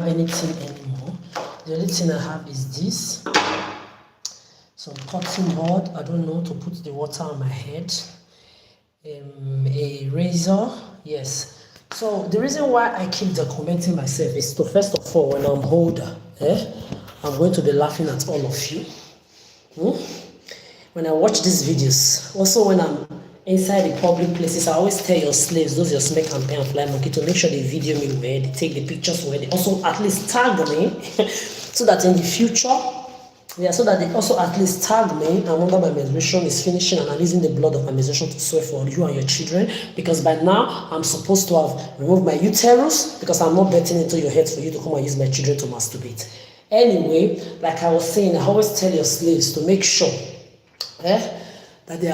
anything anymore. The only thing I have is this, some cutting board, I don't know, to put the water on my head, a razor, yes. So the reason why I keep documenting myself is to, first of all, when I'm older, I'm going to be laughing at all of you. When I watch these videos, also when I'm inside the public places, I always tell your slaves, those your snake and pen and fly monkey, to make sure they video me where, they take the pictures where, they also at least tag me, so that in the future, so that they also at least tag me, and whenever my menstruation is finishing and I'm using the blood of my menstruation to swear for you and your children, because by now I'm supposed to have removed my uterus, because I'm not betting into your head for you to come and use my children to masturbate. Anyway, like I was saying, I always tell your slaves to make sure that they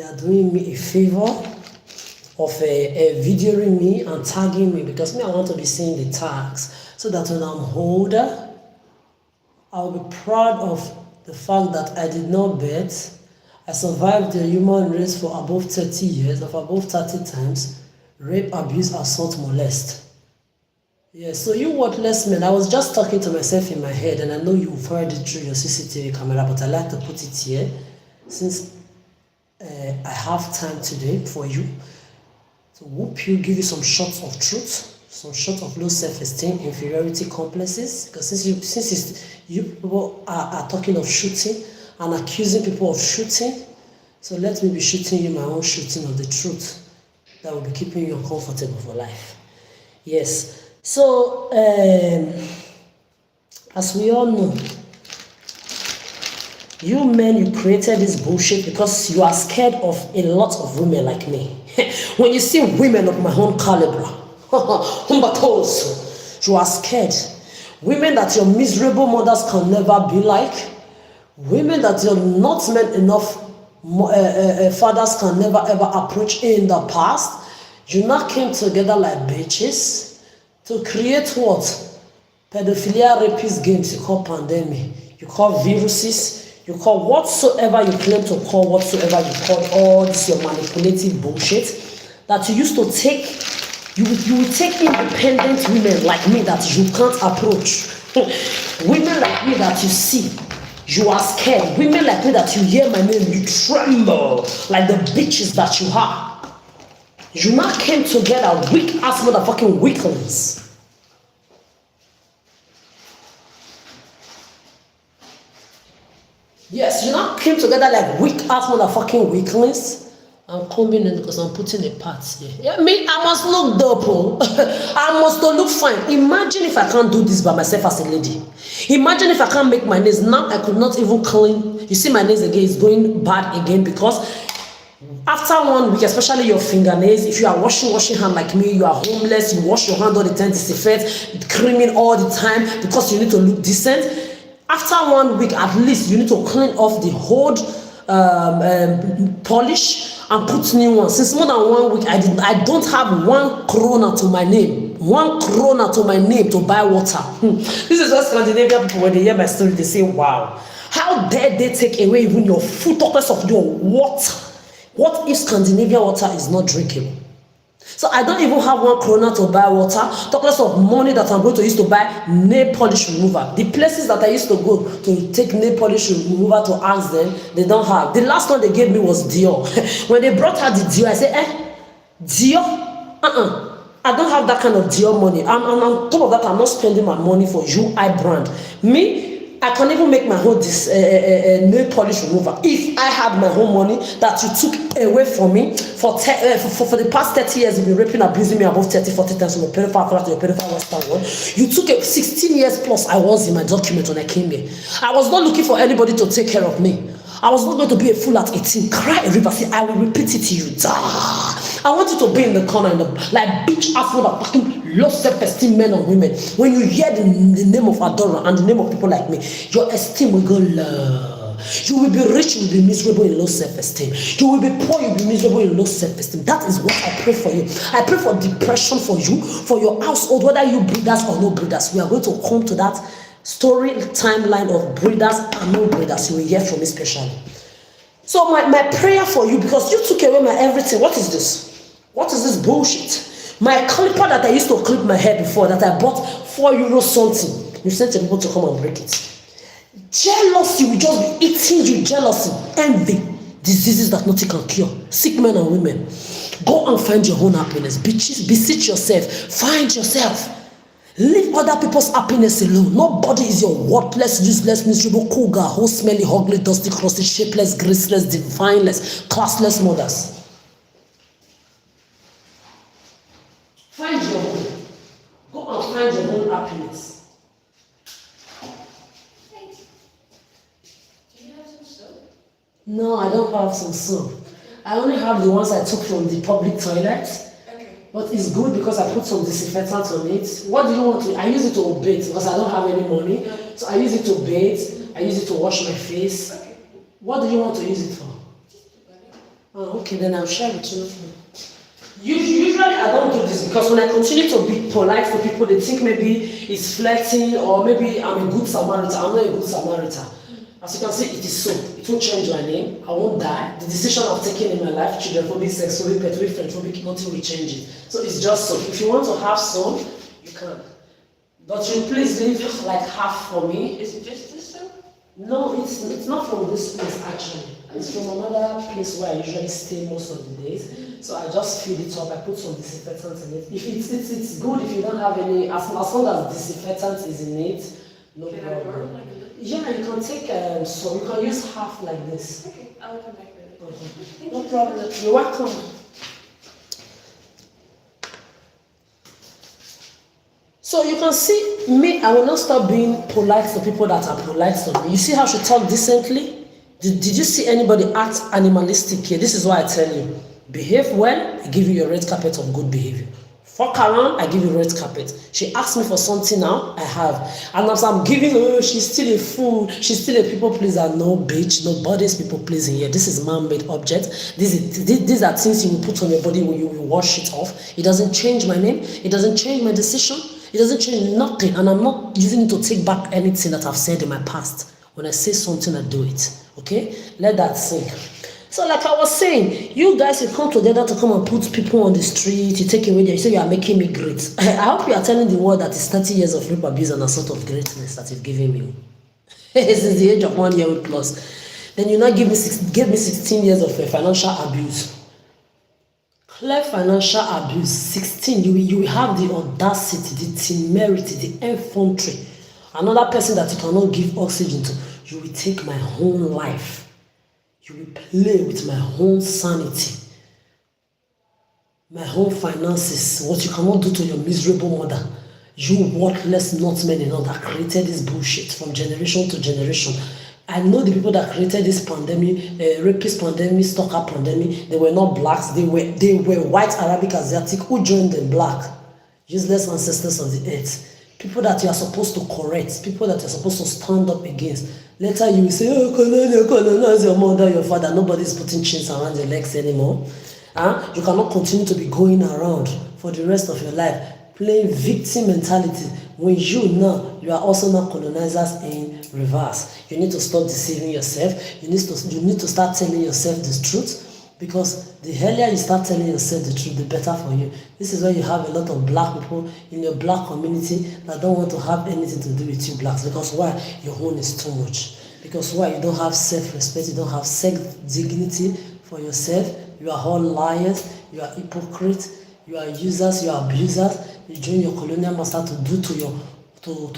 are doing me a favor of videoing me and tagging me, because me, I want to be seeing the tags, so that when I'm older, I'll be proud of the fact that I did not bet. I survived the human race for above 30 years, of above 30 times, rape, abuse, assault, molest. Yes, so you worthless men, I was just talking to myself in my head, and I know you've heard it through your CCTV camera, but I like to put it here, since I have time today for you to whoop you, give you some shots of truth, some shots of low self-esteem, inferiority complexes, because since you people are talking of shooting and accusing people of shooting, so let me be shooting you my own shooting of the truth that will be keeping you uncomfortable for life. Yes. So, as we all know, you men, you created this bullshit because you are scared of a lot of women like me. When you see women of my own caliber, you are scared. Women that your miserable mothers can never be like. Women that your not men enough fathers can never ever approach in the past. You not came together like bitches to create what? Pedophilia, rapist games you call pandemic, you call viruses, you call whatsoever you claim to call whatsoever you call all this your manipulative bullshit that you used to take. You will take independent women like me that you can't approach. Women like me that you see, you are scared. Women like me that you hear my name, you tremble like the bitches that you are. You now came together, weak ass motherfucking weaklings. Yes, you now came together like weak ass motherfucking weaklings. I'm coming in because I'm putting a part here. Yeah, me, I must look double. I must look fine. Imagine if I can't do this by myself as a lady. Imagine if I can't make my nails. Now I could not even clean. You see my nails again, it's going bad again because after 1 week, especially your fingernails, if you are washing hand like me, you are homeless, you wash your hand all the time, disinfect, creaming all the time because you need to look decent. After 1 week, at least, you need to clean off the old polish and put new ones. Since more than 1 week, I don't have 1 krona to my name. 1 krona to my name to buy water. This is what Scandinavian people, when they hear my story, they say, wow, how dare they take away even your food, talkers of your water? What if Scandinavian water is not drinkable? So I don't even have 1 krona to buy water, talk less of money that I'm going to use to buy nail polish remover. The places that I used to go to take nail polish remover to ask them, they don't have. The last one they gave me was Dior. When they brought her the Dior, I said, Dior? I don't have that kind of Dior money. And on top of that, I'm not spending my money for UI brand. Me, I can't even make my own nail polish remover. If I had my own money that you took away from me for the past 30 years, you've been raping, abusing me above 30, 40 times from a pedophile class to a pedophile western one. You took 16 years plus I was in my document when I came here. I was not looking for anybody to take care of me. I was not going to be a fool at 18. Cry a river, say, I will repeat it to you. I want you to be in the corner, like bitch ass motherfucking low self-esteem men and women. When you hear the name of Adora and the name of people like me, your esteem will go low. You will be rich, you will be miserable in low self-esteem. You will be poor, you will be miserable in low self-esteem. That is what I pray for you. I pray for depression for you, for your household, whether you breeders or no breeders. We are going to come to that story timeline of breeders and no breeders. You will hear from me specially. So my prayer for you, because you took away my everything. What is this? What is this bullshit? My clipper that I used to clip my hair before, that I bought €4 something, you sent people to come and break it. Jealousy will just be eating you. Jealousy, envy, diseases that nothing can cure. Sick men and women. Go and find your own happiness. Beseech yourself. Find yourself. Leave other people's happiness alone. Nobody is your worthless, useless, miserable cougar, whole smelly, ugly, dusty, crusty, shapeless, graceless, divineless, classless mothers. Find your own. Go and find your own happiness. Do you have some soap? No, I don't have some soap. I only have the ones I took from the public toilet. But it's good because I put some disinfectant on it. What do you want to? I use it to bathe because I don't have any money. So I use it to bathe. I use it to wash my face. Okay. What do you want to use it for? Oh, okay, then I'll share with you. Usually I don't do this because when I continue to be polite to people, they think maybe it's flirting or maybe I'm a good Samaritan. I'm not a good Samaritan. As you can see, it is so. It won't change my name. I won't die. The decision I've taken in my life, childrenphobic, sexphobic, petphobic, friendphobic, nothing will change it. So it's just so. If you want to have some, you can. But you please leave like half for me. Is it just this soap? No, it's not from this place actually. It's from another place where I usually stay most of the days. So I just fill it up. I put some disinfectant in it. If it's good if you don't have any, as long as disinfectant is in it, no problem. Yeah, you can take so you can use half like this. Okay, I'll come back with it. Okay. No problem. You're welcome. So you can see me, I will not stop being polite to people that are polite to me. You see how she talk decently? Did you see anybody act animalistic here? This is why I tell you. Behave well, I give you your red carpet of good behavior. Fuck around, I give you red carpet. She asked me for something now, I have. And as I'm giving her, she's still a fool, she's still a people pleaser. No, bitch, nobody's people pleasing here. This is man-made object. These are things you will put on your body when you will wash it off. It doesn't change my name, it doesn't change my decision, it doesn't change nothing. And I'm not using it to take back anything that I've said in my past. When I say something, I do it. Okay? Let that sink. So like I was saying, you guys, you come together to come and put people on the street, you take away there, you say you are making me great. I hope you are telling the world that it's 30 years of rape abuse and a sort of greatness that you've given me. Since the age of 1 year old plus. Then you now give me 16 years of financial abuse. Clear financial abuse, 16, you will have the audacity, the temerity, the effrontery. Another person that you cannot give oxygen to, you will take my whole life. You will play with my whole sanity, my whole finances, what you cannot do to your miserable mother. You worthless nutmen that created this bullshit from generation to generation. I know the people that created this pandemic, rapist pandemic, stalker pandemic, they were not blacks, they were white, Arabic, Asiatic, who joined them black. Useless ancestors of the earth. People that you are supposed to correct, people that you are supposed to stand up against. Later you will say, oh, colonize your mother, your father. Nobody's putting chains around your legs anymore. You cannot continue to be going around for the rest of your life, playing victim mentality, when you are also not colonizers in reverse. You need to stop deceiving yourself. You need to start telling yourself the truth. Because the earlier you start telling yourself the truth, the better for you. This is why you have a lot of black people in your black community that don't want to have anything to do with you blacks. Because why? Your own is too much. Because why? You don't have self-respect, you don't have self-dignity for yourself. You are all liars, you are hypocrites, you are users, you are abusers. You join your colonial master to do to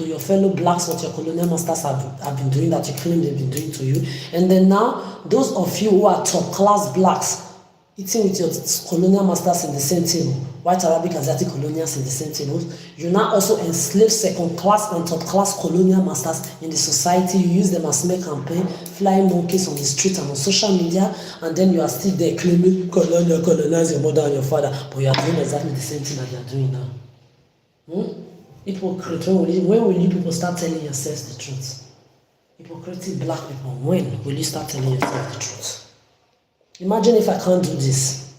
your fellow blacks what your colonial masters have been doing, that you claim they've been doing to you. And then now, those of you who are top class blacks, eating with your colonial masters in the same table, white, Arabic, Asiatic colonials in the same tables, you now also enslave second class and top class colonial masters in the society. You use them as smear campaign, flying monkeys on the street and on social media, and then you are still there claiming colonize your mother and your father, but you are doing exactly the same thing that you are doing now. Hypocrite, when will you people start telling yourselves the truth? Hypocritic black people, when will you start telling yourself the truth? Imagine if I can't do this.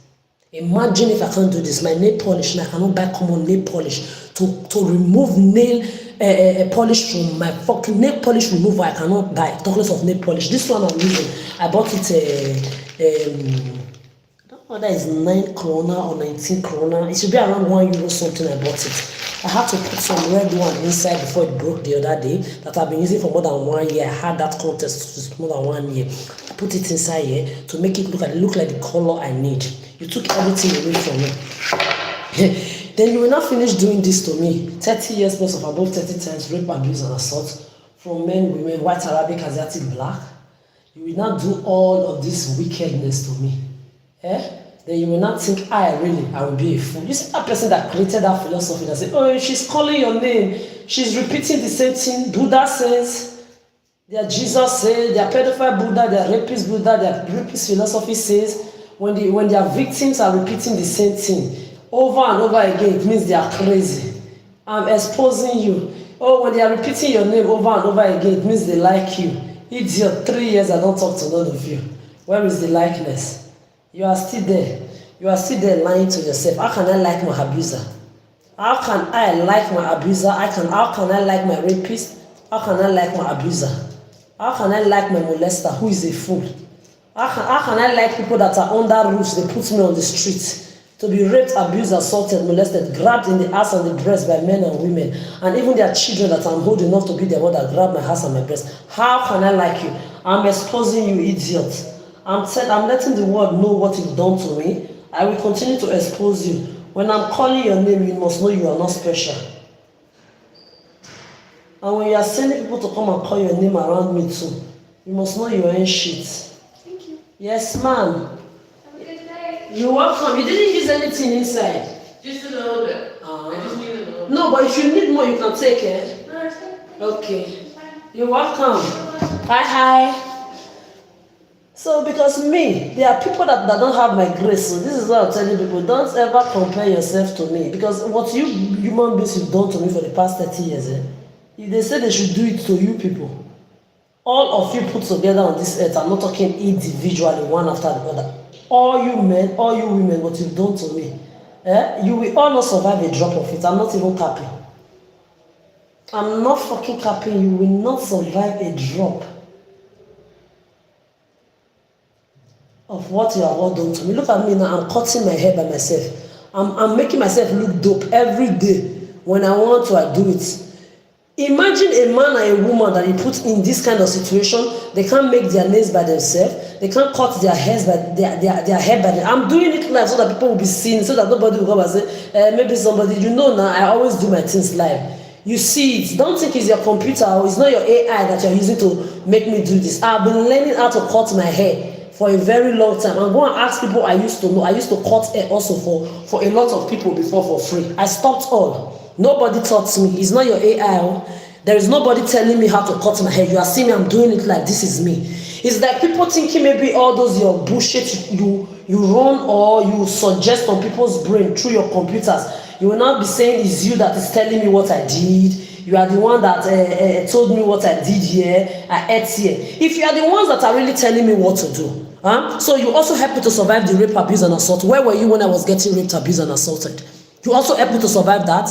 Imagine if I can't do this. My nail polish, and I cannot buy common nail polish to remove nail polish from my fucking nail polish remover. I cannot buy. Talk less of nail polish. This one I'm using, I bought it. Whether it's 9 krona or 19 krona, it should be around €1 something. I bought it. I had to put some red one inside before it broke the other day that I've been using for more than 1 year. I had that contest for more than 1 year. I put it inside here to make it look like the color I need. You took everything away from me. Then you will not finish doing this to me. 30 years plus of above 30 times rape, abuse, and assault from men, women, white, Arabic, Asiatic, black. You will not do all of this wickedness to me. Then you will not think I will be a fool. You see that person that created that philosophy that said, oh, she's calling your name, she's repeating the same thing Buddha says, their Jesus says, their pedophile Buddha, their rapist Buddha, their rapist philosophy says, when their victims are repeating the same thing over and over again, it means they are crazy. I'm exposing you. Oh, when they are repeating your name over and over again, it means they like you. Idiot, 3 years I don't talk to none of you. Where is the likeness? You are still there. You are still there lying to yourself. How can I like my abuser? How can I like my abuser? How can I like my rapist? How can I like my abuser? How can I like my molester who is a fool? How can I like people that are under roofs? They put me on the street to be raped, abused, assaulted, molested, grabbed in the ass and the breast by men and women, and even their children that I'm holding enough to be their mother grab my ass and my breast. How can I like you? I'm exposing you, idiot. I'm letting the world know what you've done to me. I will continue to expose you. When I'm calling your name, you must know you are not special. And when you are sending people to come and call your name around me too, you must know you ain't shit. Thank you. Yes, ma'am. Have a good day. You're welcome. You didn't use anything inside. Just a little bit. I just need a little bit. No, but if you need more, you can take it. No, it's fine. Okay. It's fine. You're welcome. Hi. So because me, there are people that don't have my grace. So this is what I'm telling people. Don't ever compare yourself to me. Because what you human beings have done to me for the past 30 years, if they say they should do it to you people, all of you put together on this earth, I'm not talking individually, one after the other. All you men, all you women, what you've done to me, you will all not survive a drop of it. I'm not even capping. I'm not fucking capping. You will not survive a drop of what you have all done to me. Look at me now. I'm cutting my hair by myself. I'm making myself look dope every day. When I want to, I do it. Imagine a man and a woman that you put in this kind of situation. They can't make their nails by themselves. They can't cut their hairs by their hair by them. I'm doing it live so that people will be seeing, so that nobody will come and say, maybe somebody, now, I always do my things live. You see it. Don't think it's your computer or it's not your AI that you're using to make me do this. I've been learning how to cut my hair for a very long time. I'm going to ask people I used to know. I used to cut hair also for a lot of people before for free. I stopped all. Nobody taught me. It's not your AI. There is nobody telling me how to cut my hair. You are seeing me, I'm doing it like this is me. It's like people thinking maybe all those your bullshit you run or you suggest on people's brain through your computers. You will not be saying it's you that is telling me what I did. You are the one that told me what I did here, I ate here. If you are the ones that are really telling me what to do, so you also help me to survive the rape, abuse, and assault. Where were you when I was getting raped, abused, and assaulted? You also help me to survive that.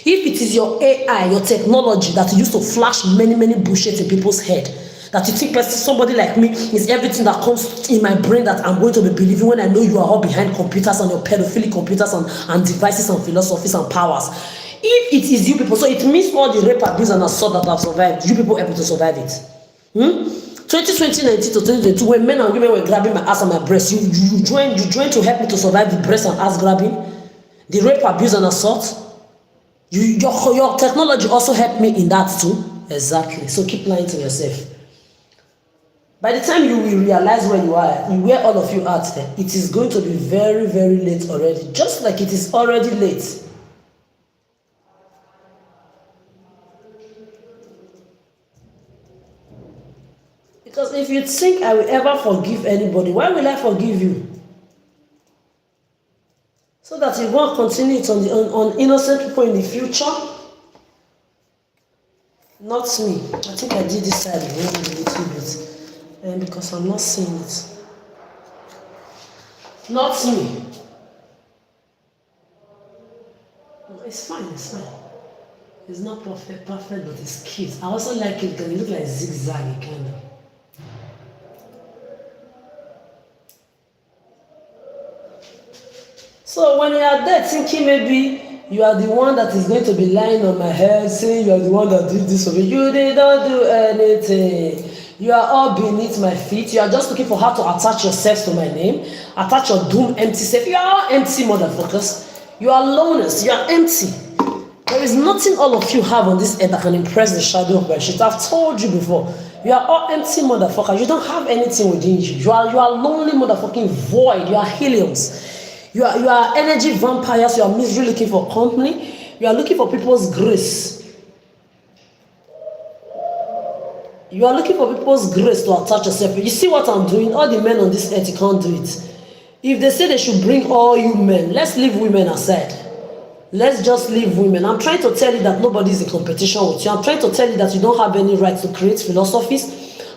If it is your AI, your technology that you use to flash many bullshit in people's head, that you think somebody like me is everything that comes in my brain that I'm going to be believing when I know you are all behind computers and your pedophilic computers and devices and philosophies and powers. If it is you people, so it means all the rape, abuse, and assault that have survived, you people able to survive it. 2019 to 2022, when men and women were grabbing my ass and my breast, you joined to help me to survive the breast and ass grabbing, the rape, abuse, and assault. Your technology also helped me in that too. Exactly. So keep lying to yourself. By the time you will realize where you are, where all of you are today, it is going to be very late already. Just like it is already late. Because if you think I will ever forgive anybody, why will I forgive you? So that you won't continue it on innocent people in the future? Not me. I think I did this side wrong a little bit. And because I'm not seeing it. Not me. It's fine. It's not perfect, but it's cute. I also like it because it looks like zigzag kind of. So when you are there thinking maybe you are the one that is going to be lying on my head, saying you are the one that did this for me, you did not do anything. You are all beneath my feet. You are just looking for how to attach yourselves to my name, attach your doom empty self. You are all empty motherfuckers. You are loners. You are empty. There is nothing all of you have on this earth that can impress the shadow of my shit. I've told you before. You are all empty motherfuckers. You don't have anything within you. You are lonely motherfucking void. You are heliums. You are energy vampires. You are misery looking for company. You are looking for people's grace. You are looking for people's grace to attach yourself. You see what I'm doing? All the men on this earth, you can't do it. If they say they should bring all you men, let's leave women aside. Let's just leave women. I'm trying to tell you that nobody is in competition with you. I'm trying to tell you that you don't have any right to create philosophies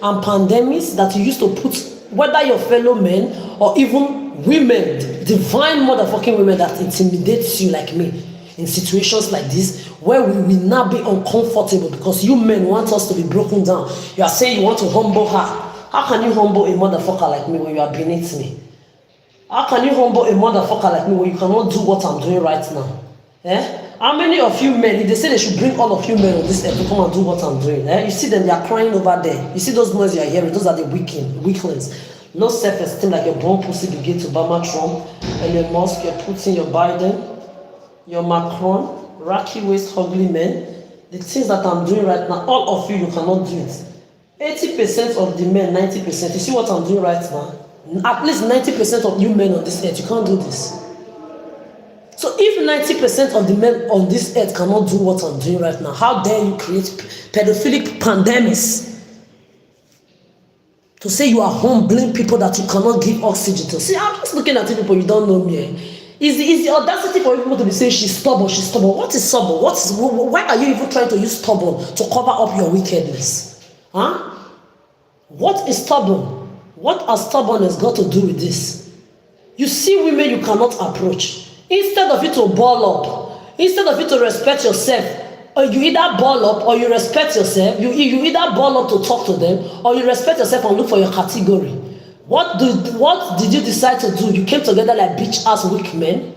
and pandemics that you used to put, whether your fellow men or even women, divine motherfucking women that intimidates you like me in situations like this, where we will now be uncomfortable because you men want us to be broken down. You are saying you want to humble her. How can you humble a motherfucker like me when you are beneath me? How can you humble a motherfucker like me when you cannot do what I'm doing right now? How many of you men, if they say they should bring all of you men on this earth to come and do what I'm doing, you see them, they are crying over there. You see those noises you are hearing, those are the weaklings. No self-esteem like your bomb pussy brigade to Obama, Trump, and your Musk, your Putin, your Biden, your Macron, racky waist, ugly men. The things that I'm doing right now, all of you cannot do it. 80% of the men, 90%. You see what I'm doing right now? At least 90% of you men on this earth, you can't do this. So if 90% of the men on this earth cannot do what I'm doing right now, how dare you create pedophilic pandemics to say you are humbling people that you cannot give oxygen to? See, I'm just looking at you people, you don't know me. Is the audacity for people to be saying she's stubborn, she's stubborn. What is stubborn? Why are you even trying to use stubborn to cover up your wickedness? Huh? What is stubborn? What has stubbornness got to do with this? You see women you cannot approach. Instead of you to ball up, instead of you to respect yourself, or you either ball up or you respect yourself, you either ball up to talk to them, or you respect yourself and look for your category. What did you decide to do? You came together like bitch-ass weak men.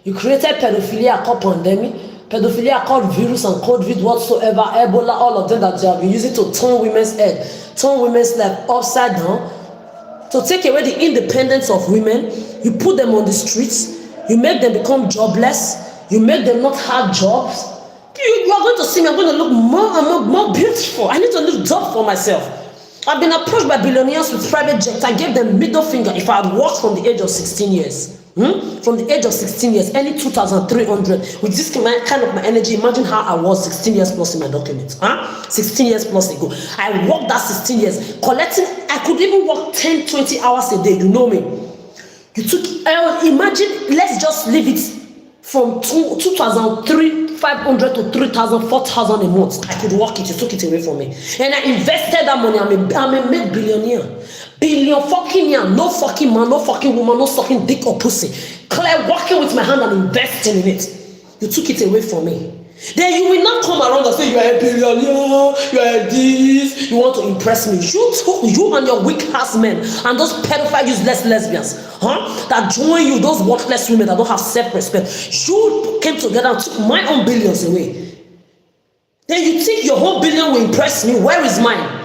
You created pedophilia called pandemic, pedophilia called virus and COVID whatsoever, Ebola, all of them that you have been using to turn women's head, turn women's life upside down, to take away the independence of women. You put them on the streets. You make them become jobless. You make them not have jobs. You are going to see me. I'm going to look more and more beautiful. I need to look dope for myself. I've been approached by billionaires with private jets. I gave them middle finger if I had worked from the age of 16 years. From the age of 16 years, any 2,300, with this kind of my energy, imagine how I was 16 years plus in my documents. 16 years plus ago. I worked that 16 years, collecting, I could even work 10, 20 hours a day, you know me. You took, imagine, let's just leave it from 2,300, 500 to 3,000, 4,000 a month. I could work it, you took it away from me. And I invested that money, I'm a made billionaire. Billion fucking year, no fucking man, no fucking woman, no sucking dick or pussy. Clear working with my hand and investing in it. You took it away from me. Then you will not come around and say you are a billionaire, you are this, you want to impress me. You and your weak ass men and those pedophile useless lesbians, that join you, those worthless women that don't have self-respect. You came together and took my own billions away. Then you think your whole billion will impress me. Where is mine?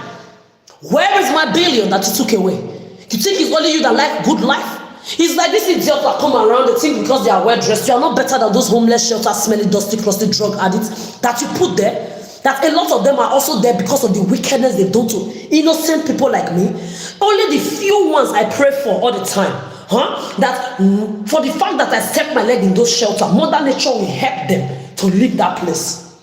Where is my billion that you took away? You think it's only you that like good life? It's like this idiot that come around, they think because they are well dressed, you are not better than those homeless shelter, smelly, dusty, crusty drug addicts that you put there. That a lot of them are also there because of the wickedness they've done to innocent people like me. Only the few ones I pray for all the time. That for the fact that I stepped my leg in those shelters, Mother Nature will help them to leave that place.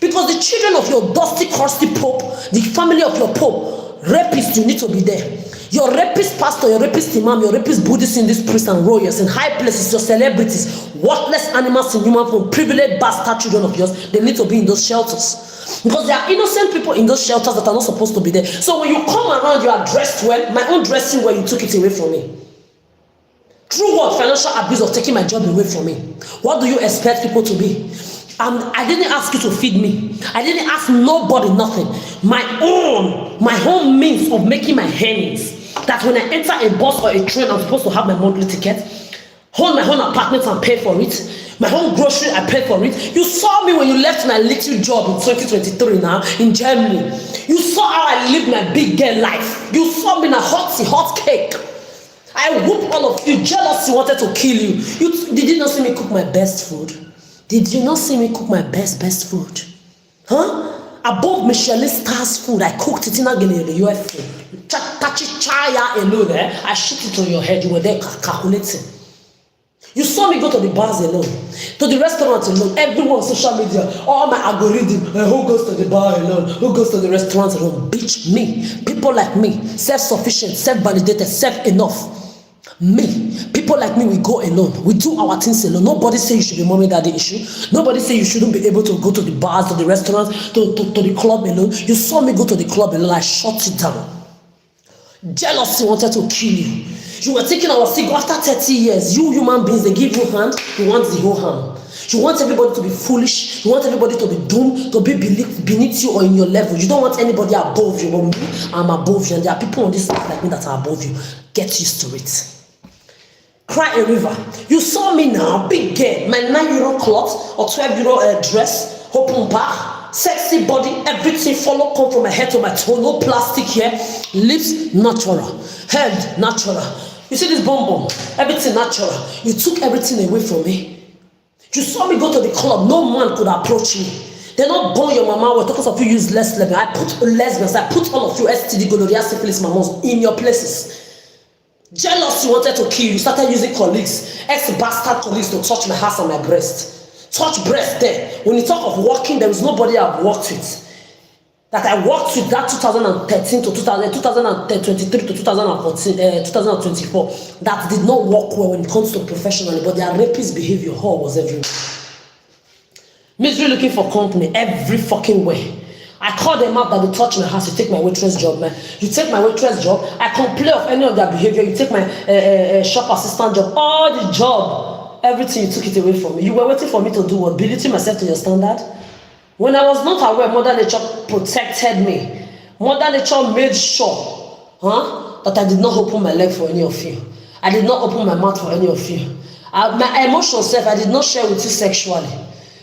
Because the children of your dusty, crusty pope, the family of your pope, rapists, you need to be there. Your rapist pastor, your rapist imam, your rapist Buddhists in these priests and royals in high places, your celebrities, worthless animals in human form, privileged bastard children of yours, they need to be in those shelters. Because there are innocent people in those shelters that are not supposed to be there. So when you come around, you are dressed well. My own dressing well, you took it away from me. Through what? Financial abuse of taking my job away from me. What do you expect people to be? I didn't ask you to feed me. I didn't ask nobody nothing. My own means of making my earnings. That when I enter a bus or a train, I'm supposed to have my monthly ticket. Own my own apartment and pay for it. My own grocery, I paid for it. You saw me when you left my little job in 2023 now in Germany. You saw how I lived my big girl life. You saw me in a hot cake. I whooped all of you. Jealousy wanted to kill you. Did you not see me cook my best food? Did you not see me cook my best food? Huh? Above Michelin stars food, I cooked it in the US food. Chaya alone, I shit it on your head. You were there calculating. You saw me go to the bars alone, to the restaurants alone, everyone on social media, all my algorithm, who goes to the bar alone, who goes to the restaurants alone, bitch, me, people like me, self-sufficient, self-validated, self-enough, me, people like me, we go alone, we do our things alone. Nobody say you should be mommy daddy issue, nobody say you shouldn't be able to go to the bars, to the restaurants, to the club alone. You saw me go to the club alone, I shut it down. Jealousy wanted to kill you. You were taking our cigarette after 30 years. You human beings, they give you hand, you want the whole hand. You want everybody to be foolish. You want everybody to be doomed, to be beneath you or in your level. You don't want anybody above you. But me, I'm above you. And there are people on this earth like me that are above you. Get used to it. Cry a river. You saw me now, big girl. My €9 cloth or €12 dress, open back, sexy body, everything follow, come from my head to my toe. No plastic here. Lips, natural. Head, natural. You see this bum, everything natural. You took everything away from me. You saw me go to the club. No man could approach me. They're not born your mama. We're talking of you use less lesbian. I put lesbians. I put all of you STD, gonorrhea, syphilis, mammals in your places. Jealousy wanted to kill you. Started using colleagues, ex-bastard colleagues to touch my ass and my breast. Touch breast there. When you talk of walking, there is nobody I've worked with. That I worked with that 2013 to 2023 to 2024 that did not work well when it comes to professionally, but their rapist behavior was everywhere. Misery looking for company every fucking way. I call them out that they touch my house. You take my waitress job, man. You take my waitress job. I complain of any of their behavior. You take my shop assistant job. All the job, everything you took it away from me. You were waiting for me to do what? Belittling myself to your standard. When I was not aware, Mother Nature protected me. Mother Nature made sure that I did not open my leg for any of you. I did not open my mouth for any of you. My emotional self, I did not share with you sexually.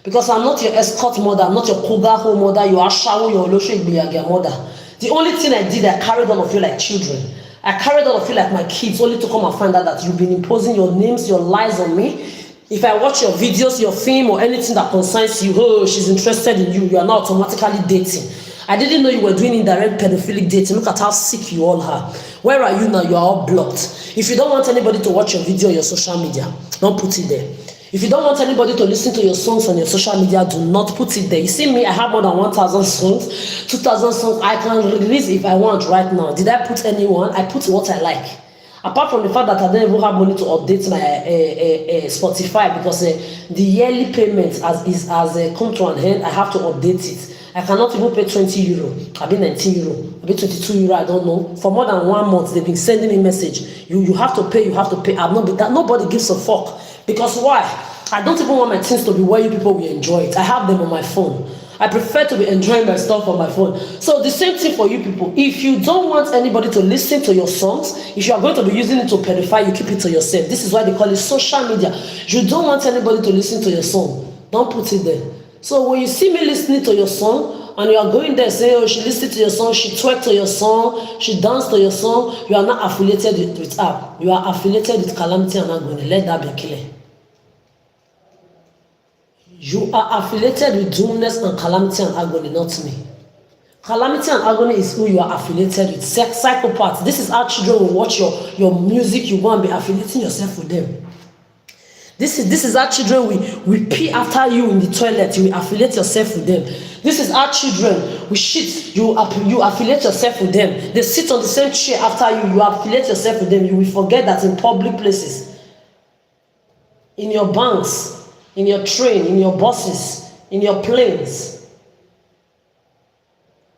Because I'm not your escort mother, I'm not your Kogaho mother, you are Shawu, your Olosho Igbiyagia mother. The only thing I did, I carried all of you like children. I carried all of you like my kids, only to come and find out that you've been imposing your names, your lies on me. If I watch your videos, your film, or anything that concerns you, oh, she's interested in you, you are now automatically dating. I didn't know you were doing indirect pedophilic dating. Look at how sick you all are. Where are you now? You are all blocked. If you don't want anybody to watch your video on your social media, don't put it there. If you don't want anybody to listen to your songs on your social media, do not put it there. You see me, I have more than 1,000 songs, 2,000 songs. I can release if I want right now. Did I put anyone? I put what I like. Apart from the fact that I don't even have money to update my Spotify because the yearly payment has come to an end, I have to update it. I cannot even pay €20. I mean €19. I mean €22. I don't know. For more than 1 month, they've been sending me message. You have to pay. You have to pay. Nobody gives a fuck. Because why? I don't even want my things to be where you people will enjoy it. I have them on my phone. I prefer to be enjoying my stuff on my phone. So the same thing for you people. If you don't want anybody to listen to your songs, if you are going to be using it to pedify, you keep it to yourself. This is why they call it social media. You don't want anybody to listen to your song. Don't put it there. So when you see me listening to your song, and you are going there saying, oh, she listened to your song, she twerked to your song, she danced to your song, you are not affiliated with her. You are affiliated with Calamity and Agony. Let that be clear. You are affiliated with Doomness and Calamity and Agony, not me. Calamity and Agony is who you are affiliated with. Psychopaths. This is how children will watch your music. You want to be affiliating yourself with them. This is how children will pee after you in the toilet. You will affiliate yourself with them. This is how children will shit. You affiliate yourself with them. They sit on the same chair after you. You affiliate yourself with them. You will forget that in public places, in your banks, in your train, in your buses, in your planes,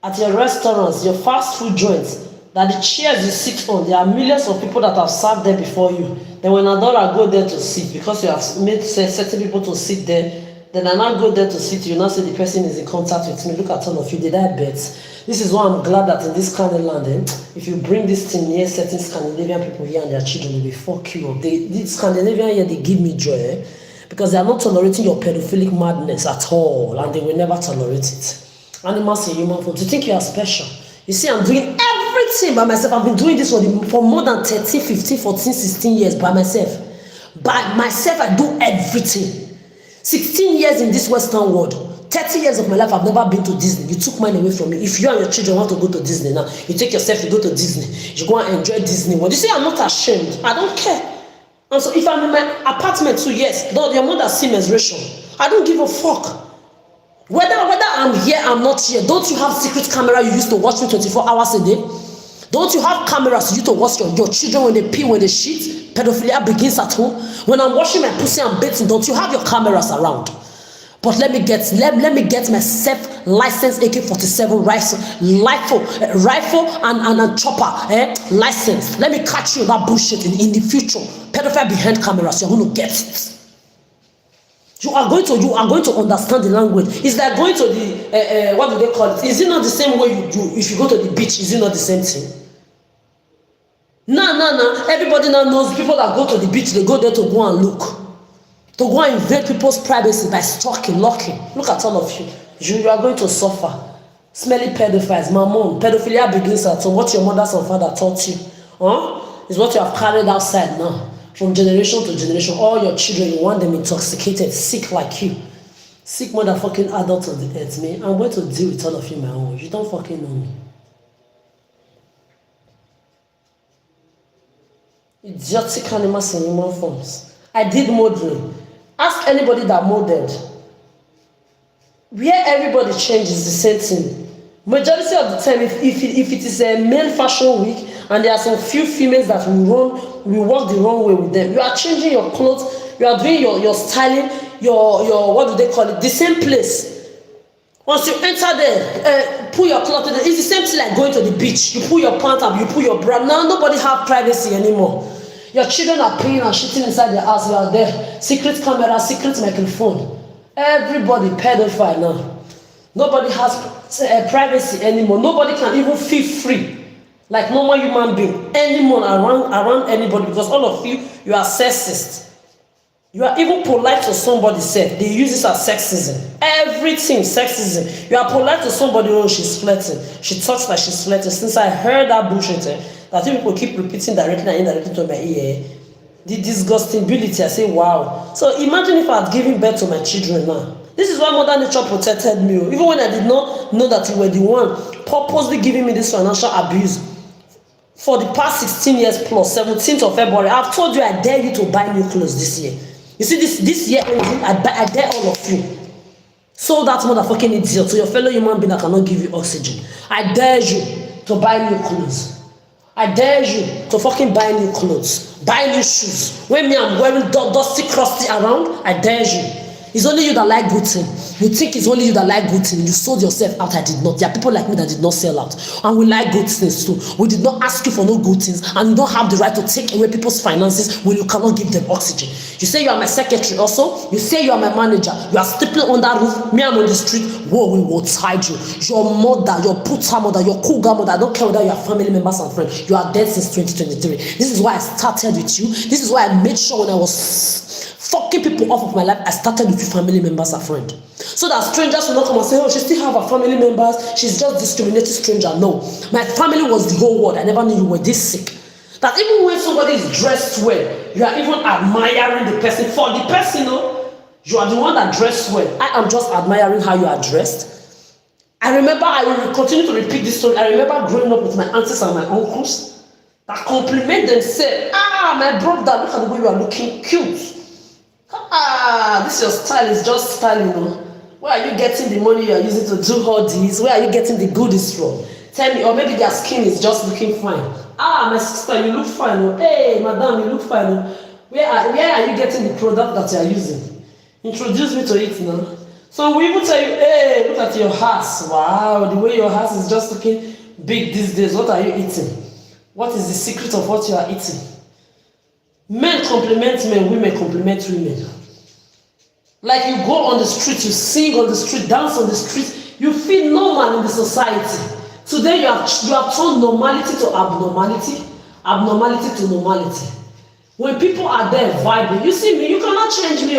at your restaurants, your fast food joints, that the chairs you sit on, there are millions of people that have sat there before you. Then when Adora go there to sit, because you have made certain people to sit there, Then I now go there to sit, you now say the person is in contact with me. Look at all of you, did I bet? This is why I'm glad that in this kind of land, if you bring this thing near certain Scandinavian people here and their children, they will fuck you up. The Scandinavian here, they give me joy, because they are not tolerating your pedophilic madness at all, and they will never tolerate it. Animals in human form. Do you think you are special? You see, I'm doing everything by myself. I've been doing this for more than 13, 15, 14, 16 years by myself. By myself, I do everything. 16 years in this Western world, 30 years of my life, I've never been to Disney. You took mine away from me. If you and your children want to go to Disney now, you take yourself, you go to Disney. You go and enjoy Disney World. You see, I'm not ashamed. I don't care. And so if I'm in my apartment too, yes, though your mother see menstruation, I don't give a fuck. Whether I'm here, I'm not here. Don't you have secret camera you used to watch me 24 hours a day? Don't you have cameras you used to watch your children when they pee, when they shit? Pedophilia begins at home. When I'm washing my pussy and bathing, don't you have your cameras around? But let me get myself licensed AK-47 rifle and chopper license. Let me catch you on that bullshit in the future. Pedophile behind cameras, you're going to get it. You are going to understand the language. It's like going to the what do they call it? Is it not the same way you do if you go to the beach? Is it not the same thing? No. Everybody now knows people that go to the beach, they go there to go and look. To go and invade people's privacy by stalking, locking. Look at all of you. You are going to suffer. Smelly pedophiles, my mom. Pedophilia begins at home. What your mother and father taught you, is what you have carried outside now. From generation to generation, all your children, you want them intoxicated, sick like you. Sick motherfucking adults on the earth, man. I'm going to deal with all of you my own way. You don't fucking know me. Idiotic animals in human forms. I did modeling. Ask anybody that modeled. Where everybody changes the same thing. Majority of the time, if it is a male fashion week and there are some few females that we walk the wrong way with them, you are changing your clothes, you are doing your styling, your what do they call it, the same place. Once you enter there, pull your clothes, it's the same thing like going to the beach. You pull your pants up, you pull your bra. Now nobody have privacy anymore. Your children are peeing and shitting inside their house. You are there. Secret camera, secret microphone. Everybody pedophile now. Nobody has privacy anymore. Nobody can even feel free like normal human being anymore around anybody, because all of you are sexist. You are even polite to somebody, said they use this as sexism. Everything sexism. You are polite to somebody, oh, she's flirting. She talks like she's flirting. Since I heard that bullshit, that people keep repeating directly and indirectly to my ear, the disgusting ability, I say, wow. So imagine if I had given birth to my children now. This is why Mother Nature protected me. Even when I did not know that you were the one purposely giving me this financial abuse. For the past 16 years plus, 17th of February, I've told you I dare you to buy new clothes this year. You see, this year, I dare all of you. So that motherfucking idiot, to your fellow human being that cannot give you oxygen. I dare you to buy new clothes. I dare you to fucking buy new clothes. Buy new shoes. When me, I'm wearing dusty, crusty around, I dare you. It's only you that like good thing. You think it's only you that like good thing. You sold yourself out. I did not. There are people like me that did not sell out. And we like good things too. We did not ask you for no good things. And you don't have the right to take away people's finances when you cannot give them oxygen. You say you are my secretary also. You say you are my manager. You are sleeping on that roof. Me, I'm on the street. Whoa, we will hide you. Your mother, your puta mother, your cougar mother. I don't care whether you are family members and friends. You are dead since 2023. This is why I started with you. This is why I made sure when I was fucking people off of my life, I started with family members and friends. So that strangers will not come and say, oh, she still have her family members, she's just discriminated stranger. No. My family was the whole world. I never knew you were this sick. That even when somebody is dressed well, you are even admiring the person. For the person, you are the one that dressed well. I am just admiring how you are dressed. I remember, I will continue to repeat this story. I remember growing up with my aunties and my uncles that compliment them, say, my brother, look at the way you are looking cute. This your style is just styling, Where are you getting the money you are using to do all this? Where are you getting the goodies from? Tell me, or maybe their skin is just looking fine. My sister, you look fine. Hey, madam, you look fine. Where are you getting the product that you are using? Introduce me to it now. So we even tell you, hey, look at your house. Wow, the way your house is just looking big these days. What are you eating? What is the secret of what you are eating? Men compliment men, women compliment women. Like you go on the street, you sing on the street, dance on the street, you feel normal in the society. Today you have turned normality to abnormality, abnormality to normality. When people are there vibing, you see me, you cannot change me.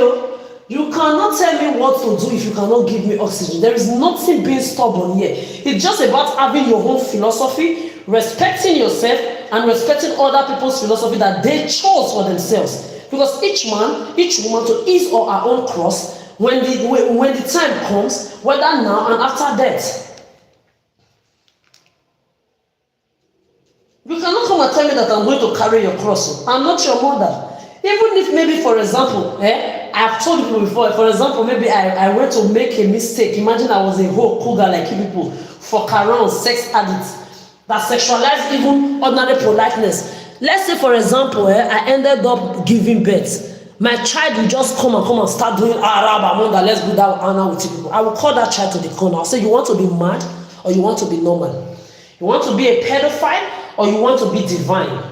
You cannot tell me what to do if you cannot give me oxygen. There is nothing being stubborn here. It's just about having your own philosophy, respecting yourself, and respecting other people's philosophy that they chose for themselves. Because each man, each woman, to his or her own cross, when the time comes, whether now and after death. You cannot come and tell me that I'm going to carry your cross. I'm not your mother. Even if maybe, for example, I've told people before, for example, maybe I went to make a mistake. Imagine I was a whole cougar like you people, fuck around, sex addicts, that sexualize even ordinary politeness. Let's say, for example, I ended up giving birth. My child will just come and start doing Arab Amanda, let's do that Anna with you people. I will call that child to the corner. I'll say, you want to be mad or you want to be normal? You want to be a pedophile or you want to be divine?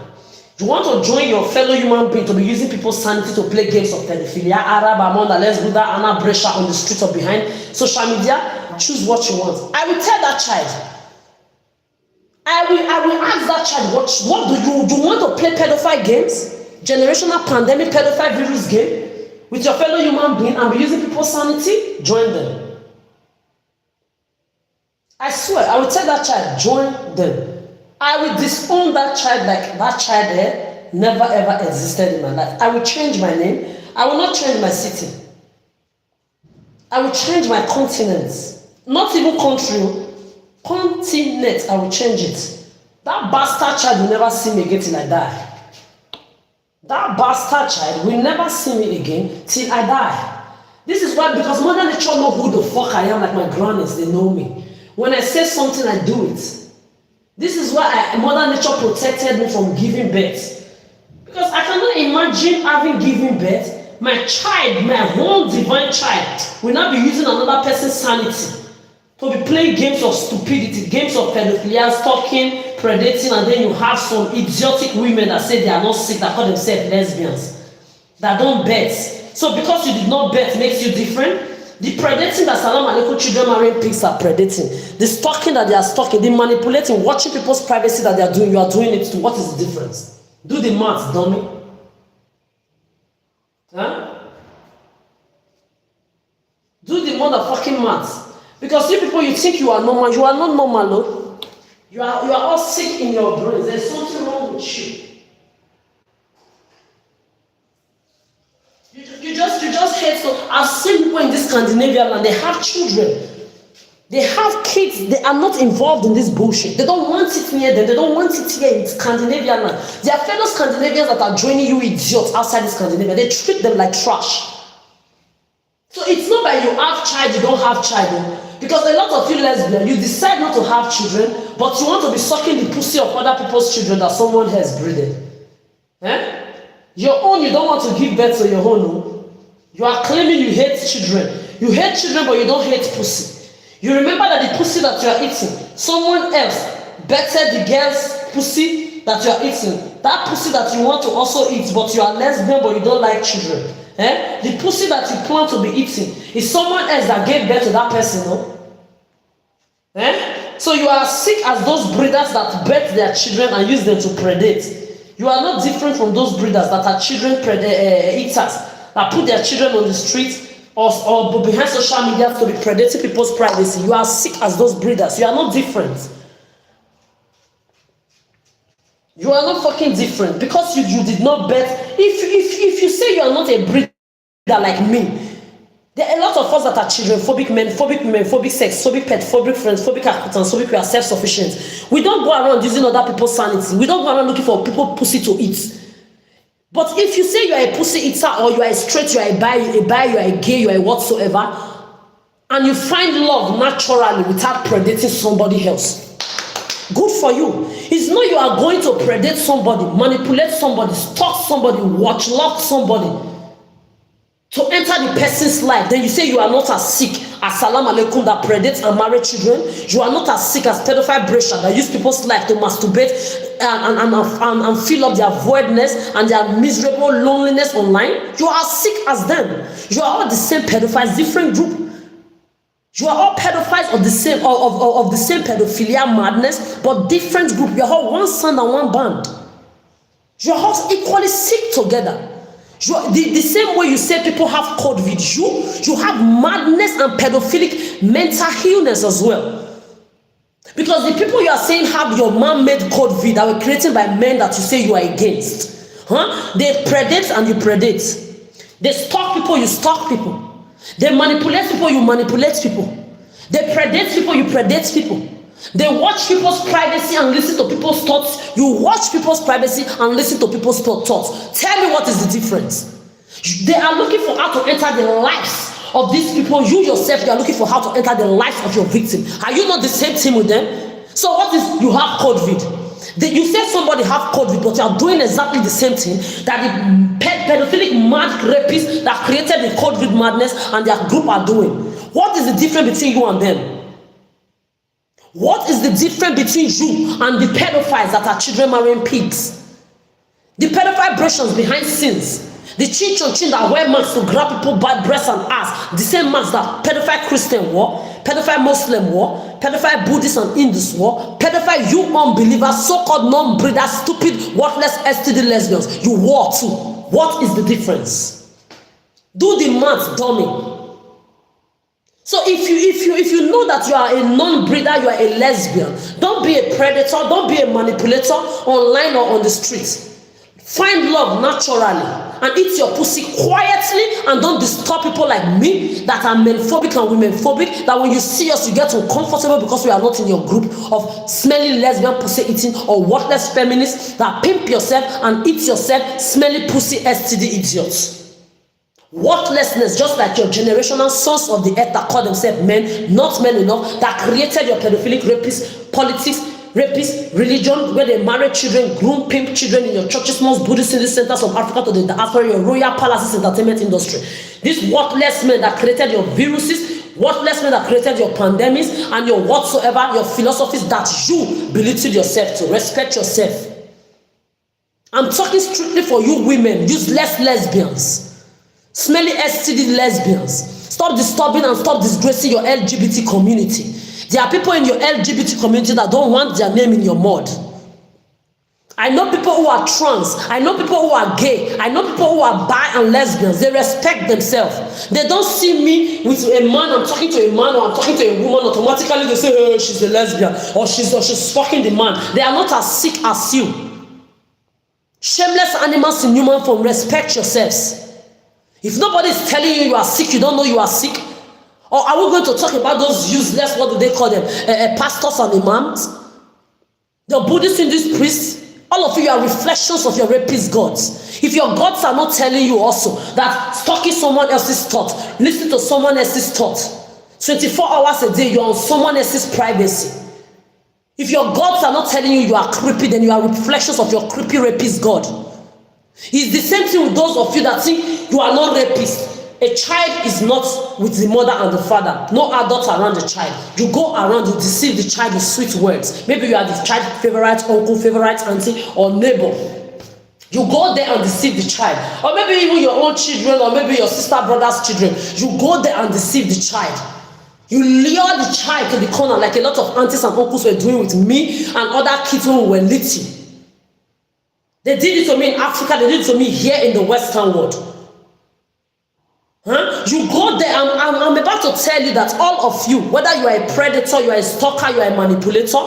You want to join your fellow human being to be using people's sanity to play games of pedophilia, Arab Amanda, let's do that Anna Brescia on the street or behind social media? Choose what you want. I will tell that child. I will ask that child, what do you want to play pedophile games? Generational pandemic pedophile virus game with your fellow human being and be using people's sanity? Join them. I swear, I will tell that child, join them. I will disown that child like that child there never ever existed in my life. I will change my name. I will not change my city. I will change my continent. Not even country. Continent, I will change it. That bastard child will never see me again till I die. That bastard child will never see me again till I die. This is why, because Mother Nature know who the fuck I am, like my grannies, they know me. When I say something, I do it. This is why Mother Nature protected me from giving birth. Because I cannot imagine having given birth, my child, my whole divine child, will not be using another person's sanity to be playing games of stupidity, games of pedophilia, stalking, predating, and then you have some idiotic women that say they are not sick, that call themselves lesbians, that don't bet. So because you did not bet makes you different. The predating that Salam Alaikum children marrying pigs are predating. The stalking that they are stalking, the manipulating, watching people's privacy that they are doing, you are doing it too. What is the difference? Do the math, dummy. Huh? Do the motherfucking math. Because you people, you think you are normal. You are not normal, no? You are all sick in your brains. There's something wrong with you. You just hate. So I've seen people in this Scandinavian land, they have children. They have kids. They are not involved in this bullshit. They don't want it near them. They don't want it here in Scandinavian land. There are fellow Scandinavians that are joining you idiots outside the Scandinavia. They treat them like trash. So it's not that you have child, you don't have child. Because a lot of you lesbians, you decide not to have children, but you want to be sucking the pussy of other people's children that someone has breeded. Eh? Your own, you don't want to give birth to your own. No? You are claiming you hate children. You hate children, but you don't hate pussy. You remember that the pussy that you are eating, someone else bettered the girl's pussy that you are eating. That pussy that you want to also eat, but you are lesbian, but you don't like children. Eh? The pussy that you plan to be eating is someone else that gave birth to that person, no? Eh? So you are sick as those breeders that birth their children and use them to predate. You are not different from those breeders that are children eaters, that put their children on the street or behind social media to be predating people's privacy. You are sick as those breeders. You are not different. You are not fucking different because you did not bet. If you say you are not a breeder like me, there are a lot of us that are children, phobic men, phobic women, phobic sex, phobic pet, phobic friends, phobic acquaintance, phobic we are self-sufficient. We don't go around using other people's sanity. We don't go around looking for people pussy to eat. But if you say you are a pussy eater or you are a straight, you are a bi, you are a gay, you are a whatsoever, and you find love naturally without predating somebody else, good for you. It's not you are going to predate somebody, manipulate somebody, stalk somebody, watch love somebody to enter the person's life, then you say you are not as sick as salam alaikum that predates and marry children. You are not as sick as pedophile Brescia that use people's life to masturbate and fill up their voidness and their miserable loneliness online. You are as sick as them. You are all the same pedophiles, different group. You are all pedophiles of the same of the same pedophilia madness, but different group. You are all one sound and one band. You are all equally sick together. The same way you say people have COVID, you have madness and pedophilic mental illness as well. Because the people you are saying have your man-made COVID that were created by men that you say you are against. They predate and you predate. They stalk people, you stalk people. They manipulate people, you manipulate people. They predate people, you predate people. They watch people's privacy and listen to people's thoughts. You watch people's privacy and listen to people's thoughts. Tell me what is the difference. They are looking for how to enter the lives of these people. You yourself, you are looking for how to enter the life of your victim. Are you not the same team with them? So what is you have COVID? You said somebody have COVID, but you are doing exactly the same thing that the pedophilic mad rapists that created the COVID madness and their group are doing. What is the difference between you and them? What is the difference between you and the pedophiles that are children marrying pigs? The pedophile Brescians behind scenes. The chin that wear masks to grab people by breast and ass. The same masks that pedophile Christian wore, pedophile Muslim wore, pedophile Buddhist and Hindus wore, pedophile you unbelievers, so-called non-breeders, stupid, worthless STD lesbians, you wore too. What is the difference? Do the math, dummy. So if you know that you are a non-breeder, you are a lesbian, don't be a predator, don't be a manipulator online or on the streets. Find love naturally and eat your pussy quietly and don't disturb people like me that are men-phobic and women-phobic, that when you see us you get uncomfortable because we are not in your group of smelly lesbian pussy eating or worthless feminists that pimp yourself and eat yourself smelly pussy STD idiots. Worthlessness, just like your generational sons of the earth that call themselves men, not men enough, that created your pedophilic rapists, politics, rapists, religion, where they marry children, groom, pimp children in your churches, mosques, Buddhist centers of Africa to the diaspora, your royal palaces, entertainment industry. These worthless men that created your viruses, worthless men that created your pandemics, and your whatsoever, your philosophies that you belittled yourself to. Respect yourself. I'm talking strictly for you women, useless lesbians. Smelly STD lesbians. Stop disturbing and stop disgracing your LGBT community. There are people in your LGBT community that don't want their name in your mud. I know people who are trans. I know people who are gay. I know people who are bi and lesbians. They respect themselves. They don't see me with a man, I'm talking to a man or I'm talking to a woman, automatically they say, oh, she's a lesbian or she's fucking the man. They are not as sick as you. Shameless animals in human form, respect yourselves. If nobody is telling you you are sick, you don't know you are sick. Or are we going to talk about those useless, what do they call them, pastors and imams? The Buddhists and these priests, all of you are reflections of your rapist gods. If your gods are not telling you also that stalking someone else's thought, listening to someone else's thought, 24 hours a day, you're on someone else's privacy. If your gods are not telling you you are creepy, then you are reflections of your creepy rapist god. It's the same thing with those of you that think you are not rapists. A child is not with the mother and the father. No adult around the child. You go around, you deceive the child with sweet words. Maybe you are the child's favorite uncle, favorite auntie, or neighbor. You go there and deceive the child. Or maybe even your own children, or maybe your sister, brother's children. You go there and deceive the child. You lure the child to the corner like a lot of aunties and uncles were doing with me and other kids who were little. They did it to me in Africa, they did it to me here in the Western world. You go there, I'm about to tell you that all of you, whether you are a predator, you are a stalker, you are a manipulator,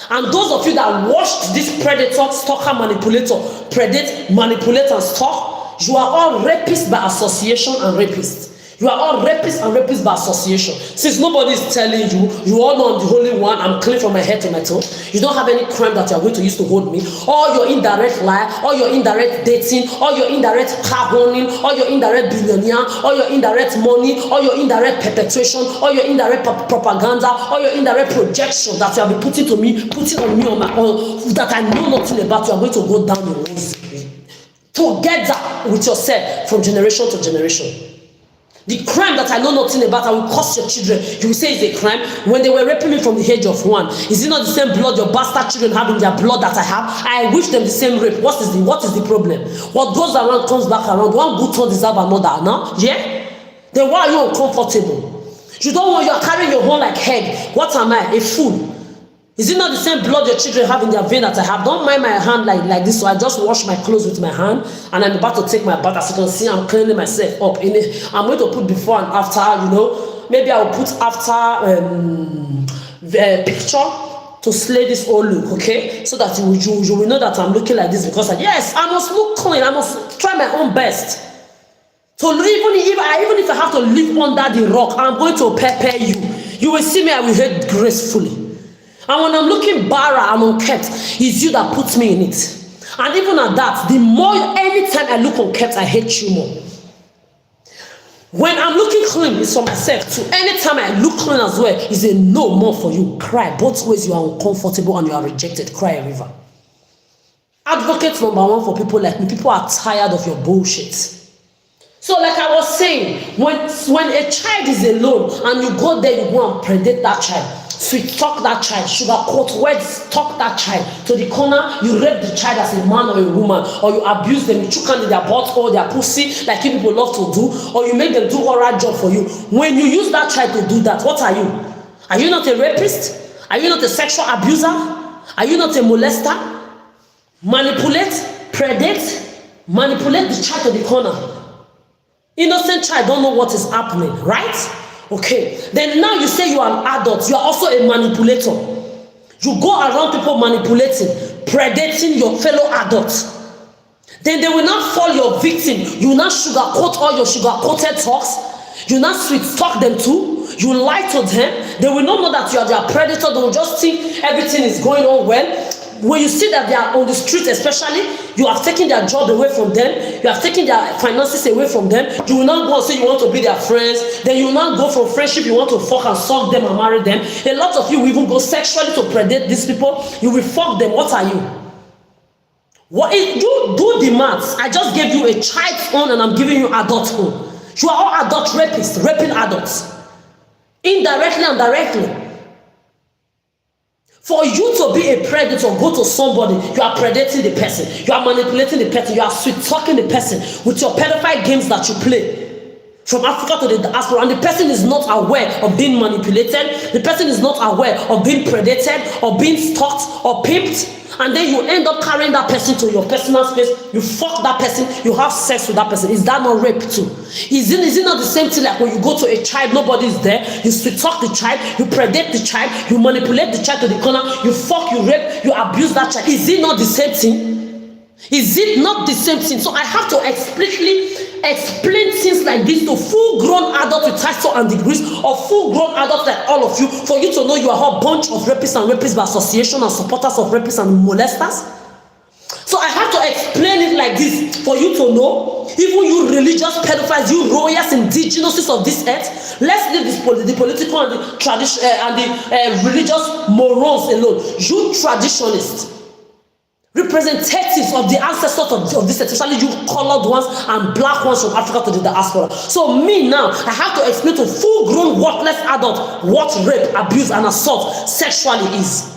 and those of you that watched this predator, stalker, manipulator, predate, manipulate, and stalk, you are all rapists by association and rapists. You are all rapists and rapists by association. Since nobody is telling you, you all know I'm the Holy One, I'm clean from my head to my toe. You don't have any crime that you are going to use to hold me. All your indirect lie, all your indirect dating, all your indirect car owning, all your indirect billionaire, all your indirect money, all your indirect perpetuation, all your indirect propaganda, all your indirect projection that you have been putting on me on my own, that I know nothing about, you are going to go down the road together with yourself from generation to generation. The crime that I know nothing about, I will curse your children. You will say it's a crime. When they were raping me from the age of 1, is it not the same blood your bastard children have in their blood that I have? I wish them the same rape. What is the problem? What goes around comes back around. One good turn deserves another. No? Yeah? Then why are you uncomfortable? You don't want, you are carrying your own like head. What am I? A fool. Is it not the same blood your children have in their vein that I have? Don't mind my hand like this. So I just wash my clothes with my hand, and I'm about to take my bath. As you can see, I'm cleaning myself up. I'm going to put before and after. You know, maybe I will put after the picture to slay this old look. Okay, so that you will know that I'm looking like this because yes, I must look clean. I must try my own best. So even if I have to live under the rock, I'm going to prepare you. You will see me. I will hate gracefully. And when I'm looking barren and unkept, it's you that puts me in it. And even at that, the more, anytime I look unkept, I hate you more. When I'm looking clean, it's for myself too. Anytime I look clean as well, it's a no more for you. Cry. Both ways you are uncomfortable and you are rejected. Cry a river. Advocate number 1 for people like me. People are tired of your bullshit. So like I was saying, when a child is alone and you go there, you go and predate that child. Sweet talk that child, sugarcoat words, talk that child to the corner. You rape the child as a man or a woman, or you abuse them, you choke on their butt or their pussy like you people love to do, or you make them do oral job for you. When you use that child to do that, what are you? Are you not a rapist? Are you not a sexual abuser? Are you not a molester? Manipulate, predate, manipulate the child to the corner. Innocent child don't know what is happening, right? Okay, then now you say you are an adult, you are also a manipulator. You go around people manipulating, predating your fellow adults. Then they will not fall your victim. You will not sugarcoat all your sugar-coated talks. You will not sweet talk them too. You lie to them. They will not know that you are their predator. They will just think everything is going on well. When you see that they are on the street especially, you have taken their job away from them, you have taken their finances away from them, you will not go and say you want to be their friends, then you will not go from friendship, you want to fuck and suck them and marry them. A lot of you will even go sexually to predate these people, you will fuck them. What are you? What if you do the maths? I just gave you a child's own and I'm giving you adult own. You are all adult rapists, raping adults. Indirectly and directly. For you to be a predator, go to somebody, you are predating the person, you are manipulating the person, you are sweet-talking the person with your pedophile games that you play from Africa to the diaspora, and the person is not aware of being manipulated, the person is not aware of being predated or being stalked or pimped, and then you end up carrying that person to your personal space, you fuck that person, you have sex with that person. Is that not rape too? Is it not the same thing like when you go to a child, nobody is there, you sweet talk the child, you predate the child, you manipulate the child to the corner, you fuck, you rape, you abuse that child. Is it not the same thing? Is it not the same thing? So I have to explicitly explain things like this to full-grown adults with titles and degrees, or full-grown adults like all of you, for you to know you are a bunch of rapists and rapists by association and supporters of rapists and molesters. So I have to explain it like this for you to know, even you religious pedophiles, you royals, indigenouses of this earth, let's leave the political and the tradition and the religious morons alone. You traditionalists, representatives of the ancestors of this, especially you colored ones and black ones from Africa to the diaspora. So me now, I have to explain to full-grown worthless adults what rape, abuse, and assault sexually is.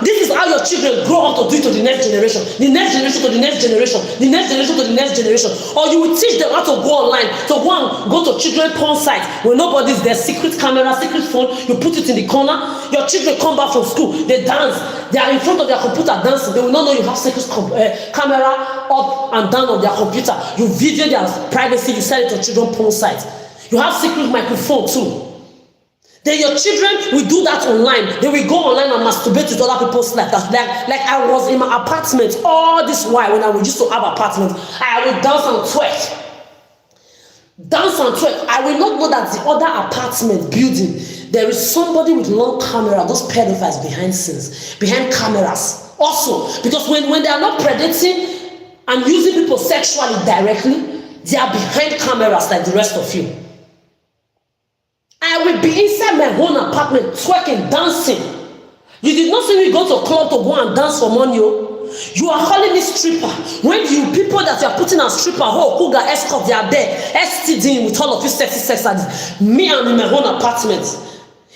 This is how your children grow up to do it to the next generation, the next generation to the next generation, the next generation to the next generation. Or you will teach them how to go online, to go to children's porn sites when nobody's there, secret camera, secret phone, you put it in the corner. Your children come back from school, they dance, they are in front of their computer dancing, they will not know you have secret camera up and down on their computer. You video their privacy, you sell it to children's porn sites. You have secret microphone too. Then your children will do that online. They will go online and masturbate with other people's life. Like I was in my apartment all this while when I used to have apartments. I will dance and twerk. Dance and twerk. I will not know that the other apartment building, there is somebody with long camera, those pedophiles behind scenes, behind cameras. Also, because when they are not predating and using people sexually directly, they are behind cameras like the rest of you. I will be inside my own apartment, twerking, dancing. You did not see me go to a club to go and dance for money. You are calling me stripper. When you people that you are putting as stripper, cougar, escort, they are there, STD with all of you sexy sex addicts. Me, I'm in my own apartment.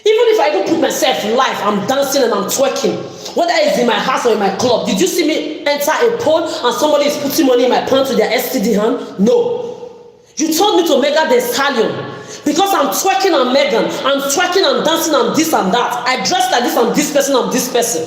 Even if I don't put myself live, I'm dancing and I'm twerking. Whether it's in my house or in my club. Did you see me enter a pole and somebody is putting money in my pants with their STD hand? No. You told me to Mega the Stallion. Because I'm twerking and Megan. I'm twerking and dancing and this and that. I dress like this and this person and this person.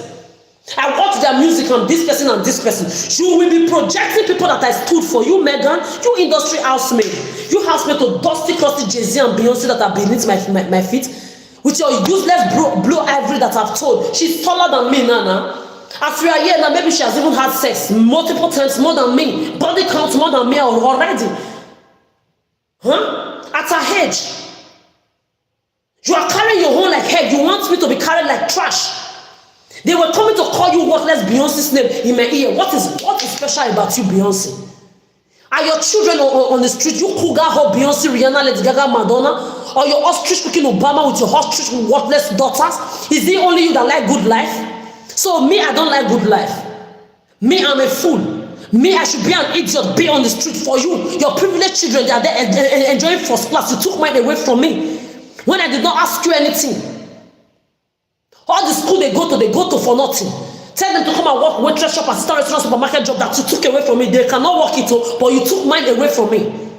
I watch their music and this person and this person. You will be projecting people that I stood for. You, Megan, you industry housemaid. You housemaid to Dusty, Crusty, Jay-Z and Beyonce that are beneath my feet. With your useless blue ivory that I've told. She's taller than me, Nana. As we are here now, maybe she has even had sex multiple times more than me. Body count more than me already. Huh? At her age. You are carrying your own like head. You want me to be carried like trash. They were coming to call you worthless Beyonce's name in my ear. What is special about you, Beyonce? Are your children on the street, you cougar, ho, Beyonce, Rihanna, Lady Gaga, Madonna? Or your ostrich-looking Obama with your ostrich worthless daughters? Is it only you that like good life? So me, I don't like good life. Me, I'm a fool. Me, I should be an idiot, be on the street for you. Your privileged children, they are there enjoying first class. You took mine away from me when I did not ask you anything. All the school they go to for nothing. Tell them to come and work waitress shop, assistant restaurant, supermarket job that you took away from me. They cannot work it, but you took mine away from me.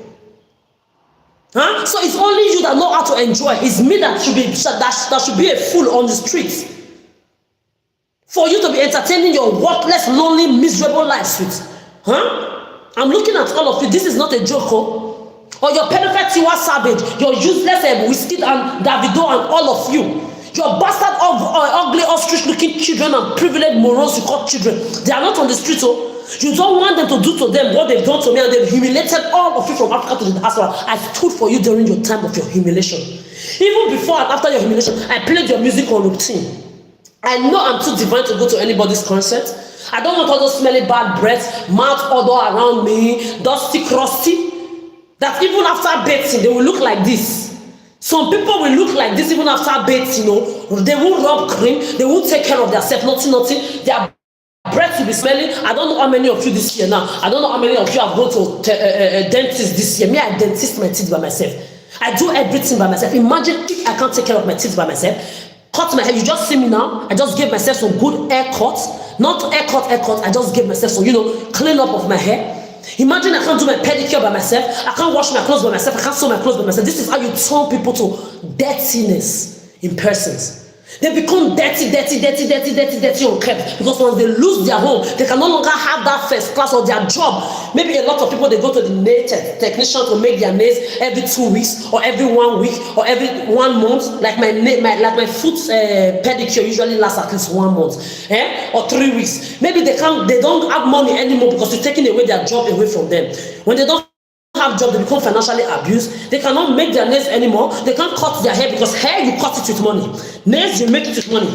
Huh? So it's only you that know how to enjoy. It's me that should be a fool on the streets. For you to be entertaining your worthless, lonely, miserable lives with. Huh? I'm looking at all of you. This is not a joke. Or your pedophile Tiwa Savage, your useless Whiskey and Davido and all of you. Your bastard ugly ostrich-looking children and privileged morons you call children. They are not on the street. You don't want them to do to them what they've done to me, and they've humiliated all of you from Africa to the diaspora. I stood for you during your time of your humiliation. Even before and after your humiliation, I played your music on routine. I know I'm too divine to go to anybody's concert. I don't want all those smelly bad breaths, mouth odor around me, dusty, crusty. That even after bathing, they will look like this. Some people will look like this even after bathing, They won't rub cream, they won't take care of themselves, nothing. Their breath will be smelling. I don't know how many of you this year now. I don't know how many of you have gone to a dentist this year. Me, I dentist my teeth by myself. I do everything by myself. Imagine if I can't take care of my teeth by myself. Cut my hair. You just see me now. I just gave myself some good haircuts. Not haircut. I just gave myself some, clean up of my hair. Imagine I can't do my pedicure by myself. I can't wash my clothes by myself. I can't sew my clothes by myself. This is how you turn people to dirtiness in persons. They become dirty unkept. Because once they lose their home, they can no longer have that first class or their job. Maybe a lot of people, they go to the nail technician to make their nails every 2 weeks or every 1 week or every 1 month. Like my foot pedicure usually lasts at least 1 month, or 3 weeks. Maybe they don't have money anymore because you're taking away their job away from them. When they don't have job, they become financially abused. They cannot make their nails anymore. They can't cut their hair because hair you cut it with money. Nails you make it with money.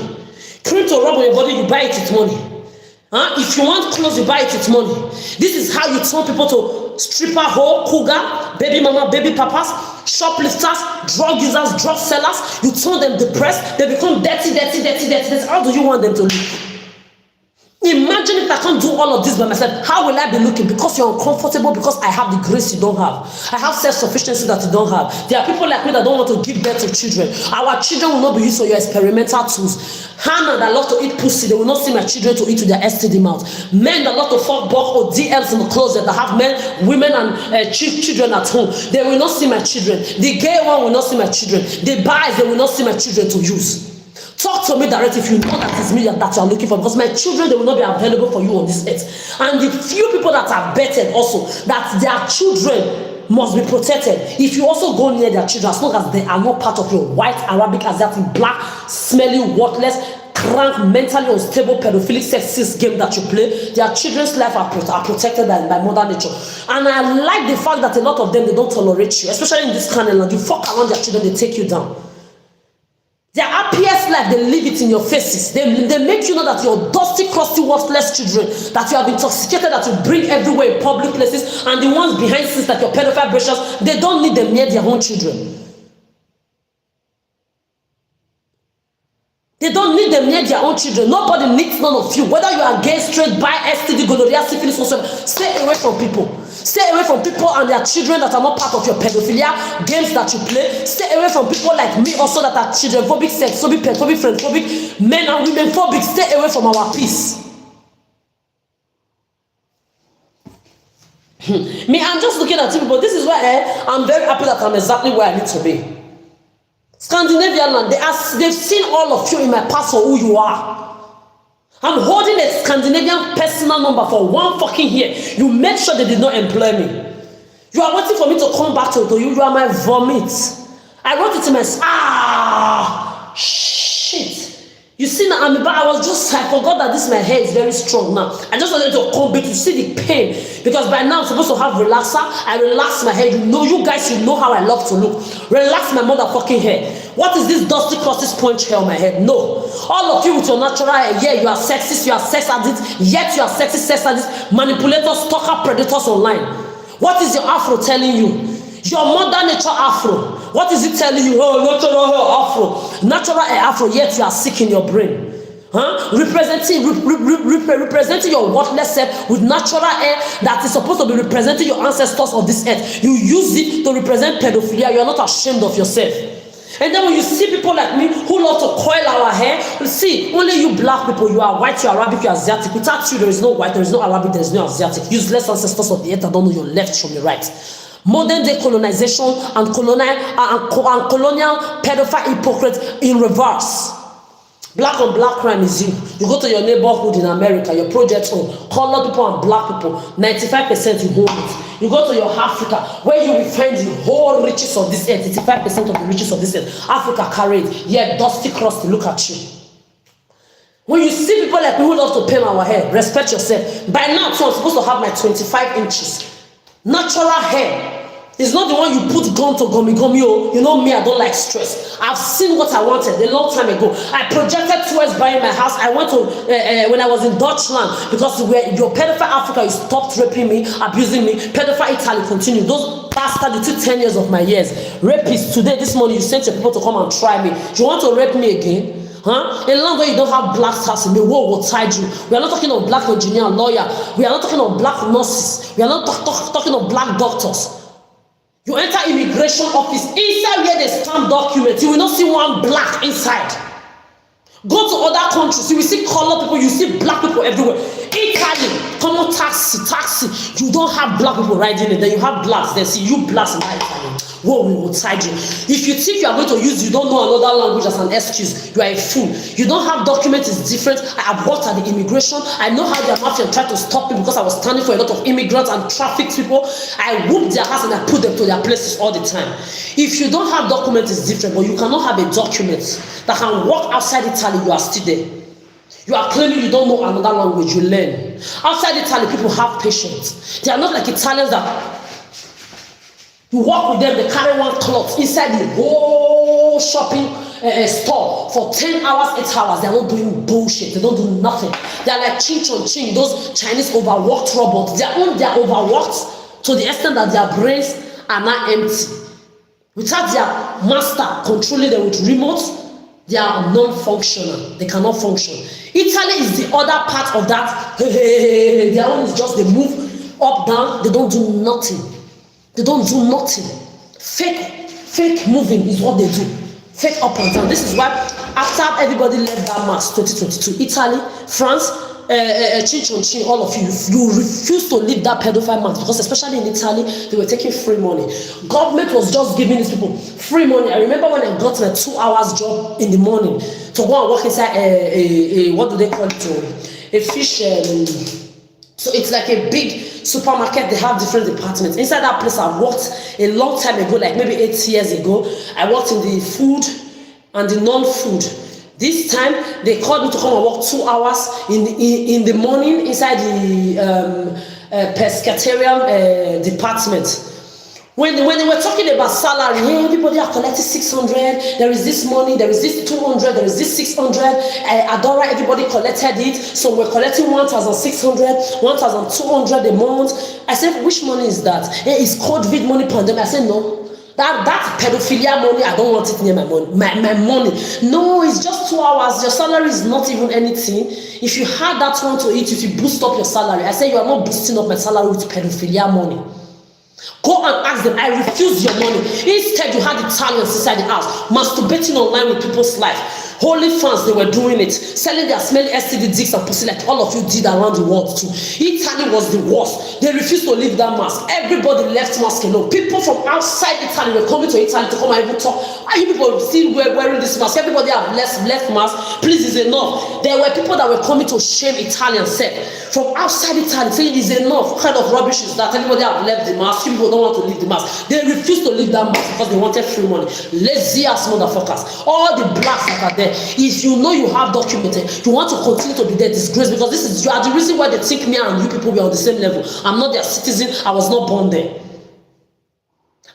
Cream to rub on your body you buy it with money. If you want clothes you buy it with money. This is how you turn people to stripper, hoe, cougar, baby mama, baby papas, shoplifters, drug users, drug sellers. You turn them depressed. They become dirty. How do you want them to look? Imagine if I can't do all of this by myself. How will I be looking? Because you're uncomfortable, because I have the grace you don't have. I have self-sufficiency that you don't have. There are people like me that don't want to give birth to children. Our children will not be used for your experimental tools. Hannah that love to eat pussy, they will not see my children to eat with their STD mouth. Men that love to fuck buck or DLs in the closet that have men, women and children at home, they will not see my children. The gay one will not see my children. The bias, they will not see my children to use. Talk to me directly if you know that it's me that you are looking for, because my children, they will not be available for you on this earth. And the few people that are betted also that their children must be protected. If you also go near their children, as long as they are not part of your white, Arabic, Asiatic, black, smelly, worthless, crank, mentally unstable, pedophilic, sexist game that you play, their children's life are protected by Mother Nature. And I like the fact that a lot of them, they don't tolerate you, especially in this kind of land. You fuck around their children, they take you down. Their happiest life, they leave it in your faces. They make you know that you're dusty, crusty, worthless children, that you have intoxicated, that you bring everywhere in public places, and the ones behind scenes, like your pedophile brushes, they don't need them near their own children. They don't need them near their own children. Nobody needs none of you. Whether you are gay, straight, bi, STD, gonorrhea, syphilis, whatsoever, stay away from people. Stay away from people and their children that are not part of your pedophilia games that you play. Stay away from people like me also that are children phobic, sex phobic, pet phobic, friend phobic, men and women phobic. Stay away from our peace. Me, I'm just looking at you, but this is why I'm very happy that I'm exactly where I need to be. Scandinavian land, they've seen all of you in my past for who you are. I'm holding a Scandinavian personal number for 1 fucking year. You made sure they did not employ me. You are waiting for me to come back to you. You are my vomit. I wrote it in my shit. You see now, I forgot that my hair is very strong now. I just wanted to come back to see the pain. Because by now I'm supposed to have relaxer. I relax my hair. You guys know how I love to look. Relax my motherfucking hair. What is this dusty crusty sponge hair on my head? No. All of you with your natural hair, yeah, you are sexist, you are sex addicts, yet you are sexist, sex addicts, manipulators, stalker, predators online. What is your afro telling you? Your mother nature afro. What is it telling you? Oh, natural hair afro. Natural hair afro, yet you are sick in your brain. Representing your worthless self with natural hair that is supposed to be representing your ancestors of this earth. You use it to represent pedophilia. You are not ashamed of yourself. And then when you see people like me who love to coil our hair, you see, only you black people, you are white, you are Arabic, you are Asiatic. Without you, there is no white, there is no Arabic, there is no Asiatic. Useless ancestors of the earth that don't know your left from your right. Modern day colonization and colonial pedophile hypocrites in reverse. Black on black crime is you. You go to your neighborhood in America, your project home, colored people and black people, 95% you hold it. You go to your Africa, where you will find the whole riches of this earth, 85% of the riches of this earth. Africa carried, yet dusty crust to look at you. When you see people like me who love to paint our hair, respect yourself. By now, too, I'm supposed to have my 25 inches. Natural hair. It's not the one you put gun to gummy. You know me, I don't like stress. I've seen what I wanted a long time ago. I projected towards buying my house. I went to, when I was in Deutschland, because your pedophile Africa, you stopped raping me, abusing me. Pedophile Italy continued. Those bastards, you took 10 years of my years. Rapists, today, this morning, you sent your people to come and try me. Do you want to rape me again? In land where you don't have black stars in the world will tide you. We are not talking of black engineer and lawyer. We are not talking of black nurses. We are not talking of black doctors. You enter immigration office, inside where they stamp documents, you will not see one black inside. Go to other countries, you will see colored people, you see black people everywhere. Italy, come on, taxi. You don't have black people riding it, then you have blacks, then see you blacks in Italy. Whoa, we will tide you. If you think you are going to use, you don't know another language as an excuse, you are a fool. You don't have documents, it's different. I have worked at the immigration. I know how their mafia tried to stop me because I was standing for a lot of immigrants and trafficked people. I whooped their ass and I put them to their places all the time. If you don't have documents, it's different, but you cannot have a document that can walk outside Italy, you are still there. You are claiming you don't know another language, you learn. Outside Italy, people have patience. They are not like Italians that you walk with them, they carry one cloth inside the whole shopping store for 10 hours, 8 hours. They are not doing bullshit. They don't do nothing. They are like ching chong ching, those Chinese overworked robots. They are overworked to the extent that their brains are now empty. Without their master controlling them with remotes, they are non-functional. They cannot function. Italy is the other part of that. Their own is just they move up, down. They don't do nothing. They don't do nothing. Fake moving is what they do. Fake up and down. This is why after everybody left that mass 2022, Italy, France, Chin, all of you refuse to leave that pedophile mass because especially in Italy, they were taking free money. Government was just giving these people free money. I remember when I got my 2 hours job in the morning to go and work inside what do they call it? A fish. So it's like a big supermarket. They have different departments. Inside that place I worked a long time ago, like maybe 8 years ago. I worked in the food and the non-food. This time they called me to come and work 2 hours in the morning inside the pescatarian department. When they were talking about salary, hey, everybody are collecting 600. There is this money, there is this 200, there is this 600. Adora, everybody collected it. So we're collecting 1,600, 1,200 a month. I said, which money is that? Hey, it's COVID money pandemic. I said, no. That pedophilia money, I don't want it near my money. My money. No, it's just 2 hours. Your salary is not even anything. If you had that one to eat, if you boost up your salary, I say you are not boosting up my salary with pedophilia money. Go and ask them, I refuse your money. Instead, you had Italians inside the house, masturbating online with people's life. Holy fans, they were doing it, selling their smelly STD dicks and pussy like all of you did around the world too. Italy was the worst. They refused to leave that mask. Everybody left mask alone. People from outside Italy were coming to Italy to come and even talk. Are you people still wearing this mask? Everybody have left mask. Please, it's enough. There were people that were coming to shame Italians said from outside Italy saying it's enough. What kind of rubbish is that? Everybody have left the mask. People don't want to leave the mask. They refused to leave that mask because they wanted free money. Lazy ass motherfuckers. All the blacks that are there. If you know you have documented, you want to continue to be there disgraced because this is you are the reason why they think me and you people were on the same level. I'm not their citizen. I was not born there.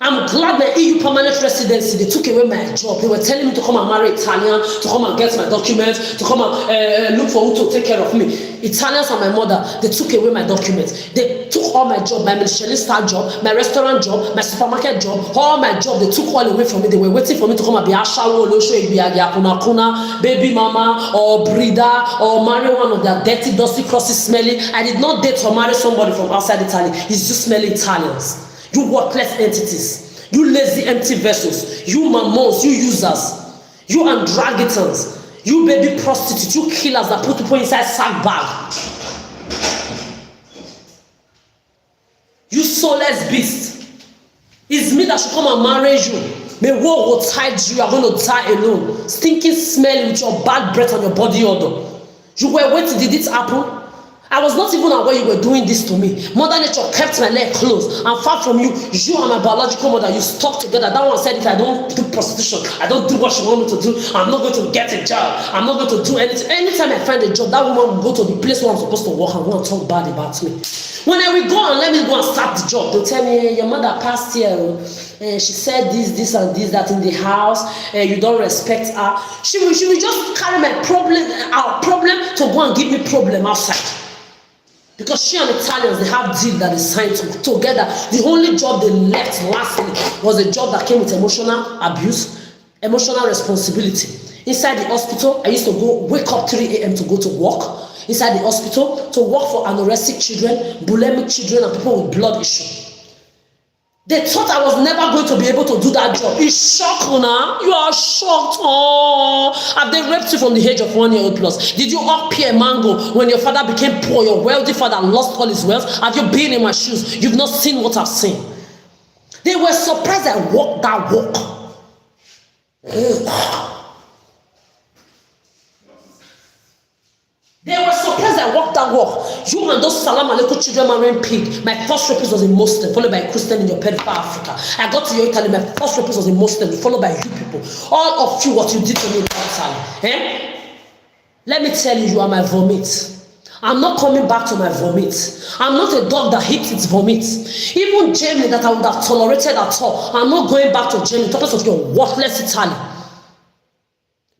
I'm glad my EU permanent residency, they took away my job. They were telling me to come and marry Italian, to come and get my documents, to come and look for who to take care of me. Italians and my mother, they took away my documents. They took all my job, my Michelin star job, my restaurant job, my supermarket job, all my job, they took all away from me. They were waiting for me to come and be Ashawo, Olosho, Kuna, baby mama, or breeder, or marry one of their dirty, dusty, crusty, smelly. I did not date or marry somebody from outside Italy. It's just smelly Italians. You worthless entities, you lazy empty vessels, you mammons, you users, you androgytans, you baby prostitutes, you killers that put people inside sack bag. You soulless beast. It's me that should come and marry you. May war will tie you, you are going to die alone. Stinking smelling with your bad breath on your body odor. You were waiting, did it happen? I was not even aware you were doing this to me. Mother Nature kept my leg closed. And far from you, you and my biological mother, you stuck together. That one said, if I don't do prostitution, I don't do what she want me to do, I'm not going to get a job. I'm not going to do anything. Anytime I find a job, that woman will go to the place where I'm supposed to work and go and talk bad about me. When I will go and let me go and start the job, they'll tell me, your mother passed here. She said this and this, that in the house. You don't respect her. She will just carry our problem to go and give me problem outside. Because she and Italians, they have deal that is signed together. The only job they left lastly was a job that came with emotional abuse, emotional responsibility. Inside the hospital, I used to wake up 3 a.m. to go to work. Inside the hospital, to work for anorexic children, bulimic children, and people with blood issues. They thought I was never going to be able to do that job. It's shocking, huh? You are shocked. Oh, have they raped you from the age of 1 year old plus? Did you up peel mango when your father became poor? Your wealthy father lost all his wealth? Have you been in my shoes? You've not seen what I've seen. They were surprised I walked that walk. They were surprised I walked that walk. You and those salam alaikum children marrying pig. My first rapist was a Muslim, followed by a Christian in your peripheral Africa. I got to your Italy, my first rapist was a Muslim, followed by you people. All of you, what you did to me in Italy. Let me tell you, you are my vomit. I'm not coming back to my vomit. I'm not a dog that hates its vomit. Even Germany that I would have tolerated at all, I'm not going back to Germany because of your worthless Italy.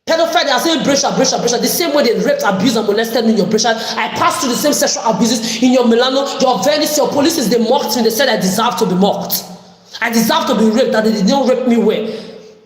Pedophile, they are saying Brescia. The same way they raped, abused, and molested me in your Brescia. I passed through the same sexual abuses in your Milano, your Venice, your police. They mocked me. They said I deserve to be mocked. I deserve to be raped, that they did not rape me well.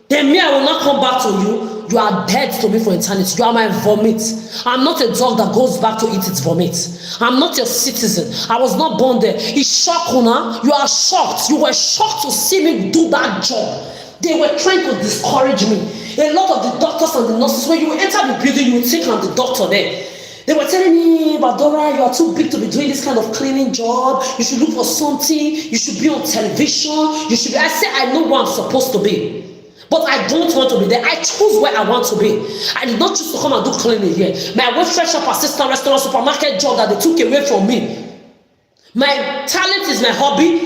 Then me, I will not come back to you. You are dead to me for eternity. You are my vomit. I'm not a dog that goes back to eat its vomit. I'm not your citizen. I was not born there. It's shocking, huh? You are shocked. You were shocked to see me do that job. They were trying to discourage me. A lot of the doctors and the nurses, when you enter the building, you would think I'm the doctor there. They were telling me, Badora, you are too big to be doing this kind of cleaning job. You should look for something. You should be on television. You should be. I said, I know where I'm supposed to be. But I don't want to be there. I choose where I want to be. I did not choose to come and do cleaning here. My welfare shop assistant, restaurant, supermarket job that they took away from me. My talent is my hobby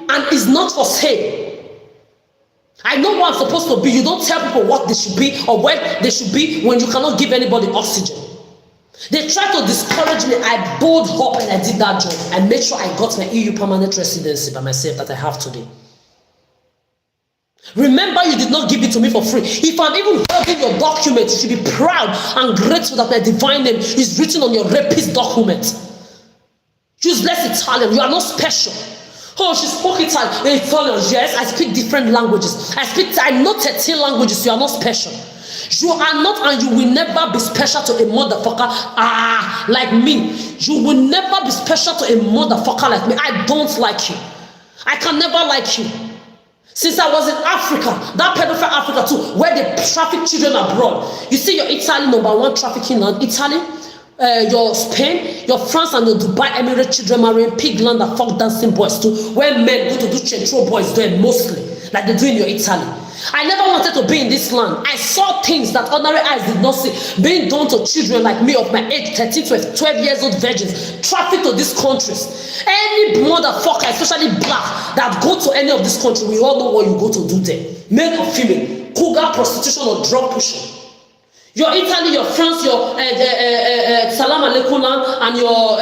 and is not for sale. I know what I'm supposed to be. You don't tell people what they should be or where they should be when you cannot give anybody oxygen. They tried to discourage me. I bowled up and I did that job. I made sure I got my EU permanent residency by myself that I have today. Remember, you did not give it to me for free. If I'm even holding your document, you should be proud and grateful that my divine name is written on your rapist document. Useless Italian, you are not special. Oh, she spoke Italian. Yes, I speak different languages. I know 13 languages. You are not special. You are not, and you will never be special to a motherfucker like me. You will never be special to a motherfucker like me. I don't like you. I can never like you. Since I was in Africa, that pedophile Africa too, where they traffic children abroad. You see your Italy #1 trafficking land, Italy, your Spain, your France and your Dubai Emirates children marrying pig land and fuck dancing boys too, where men go to do chencho boys there mostly, like they do in your Italy. I never wanted to be in this land. I saw things that ordinary eyes did not see being done to children like me of my age, 13, 12 years old virgins, trafficked to these countries. Any motherfucker, especially black, that go to any of this country, we all know what you go to do there. Male or female, cougar, prostitution or drug pushing. Your Italy, your France, your Salam Aleikum and your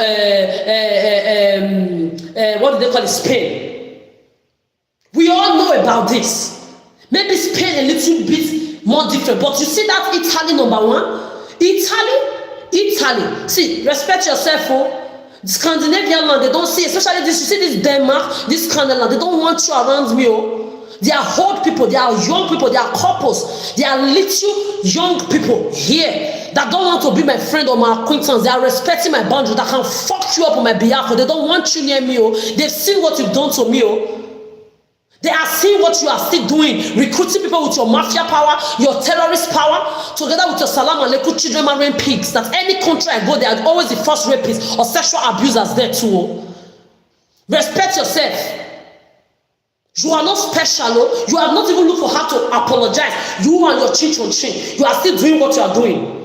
what do they call it, Spain. We all know about this. Maybe Spain a little bit more different, but you see that Italy #1? Italy. See, respect yourself, oh. Scandinavian land, they don't see, especially this, you see this Denmark, this Scandinavian, they don't want you around me, oh. They are old people, they are young people, they are couples, they are little young people here that don't want to be my friend or my acquaintance. They are respecting my boundary, that can fuck you up on my behalf, but they don't want you near me, oh. They've seen what you've done to me, oh. They are seeing what you are still doing, recruiting people with your mafia power, your terrorist power, together with your Salam Aleikum children marrying pigs. That any country I go, they are always the first rapists or sexual abusers there too. Respect yourself. You are not special. You have not even looked for how to apologize. You and your chin. You are still doing what you are doing.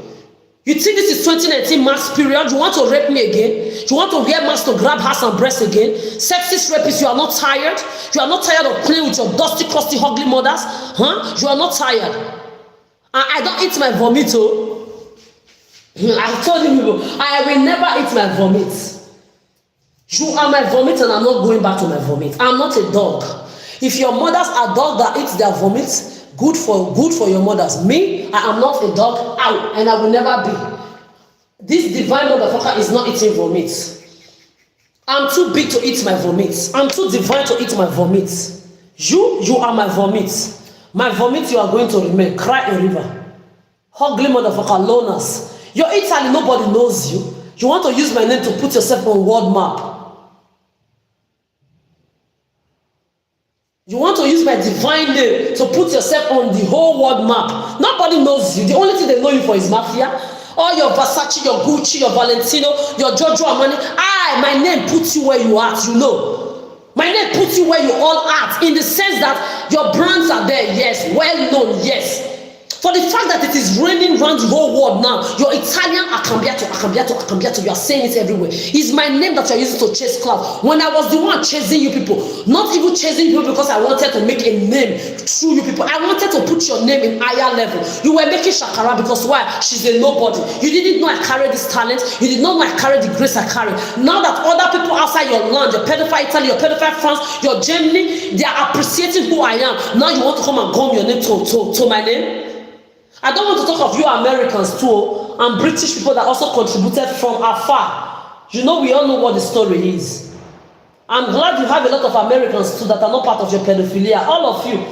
You think this is 2019 mass period? You want to rape me again? You want to wear masks to grab ass and breasts again? Sexist rapists, you are not tired? You are not tired of playing with your dusty, crusty, ugly mothers? Huh? You are not tired? I don't eat my vomit, oh. I told you, I will never eat my vomit. You are my vomit and I'm not going back to my vomit. I'm not a dog. If your mothers are dogs that eat their vomit, good for your mothers. Me, I am not a dog, and I will never be. This divine motherfucker is not eating vomit. I'm too big to eat my vomit. I'm too divine to eat my vomit. You are my vomit. My vomit, you are going to remain. Cry a river. Ugly motherfucker, loners. You're Italy, nobody knows you. You want to use my name to put yourself on world map. You want to use my divine name to put yourself on the whole world map. Nobody knows you. The only thing they know you for is mafia. All your Versace, your Gucci, your Valentino, your Giorgio Armani. My name puts you where you are, you know. My name puts you where you all are, in the sense that your brands are there, yes. Well known, yes. For the fact that it is raining around the whole world now, your Italian Acambiato, you are saying it everywhere. It's my name that you are using to chase clout. When I was the one chasing you people, not even chasing you because I wanted to make a name through you people. I wanted to put your name in higher level. You were making Shakara because why? She's a nobody. You didn't know I carried this talent. You did not know I carried the grace I carry. Now that other people outside your land, your pedophile Italy, your pedophile France, your Germany, they are appreciating who I am. Now you want to come and gum your name to my name? I don't want to talk of you Americans too, and British people that also contributed from afar. You know, we all know what the story is. I'm glad you have a lot of Americans too that are not part of your pedophilia. All of you,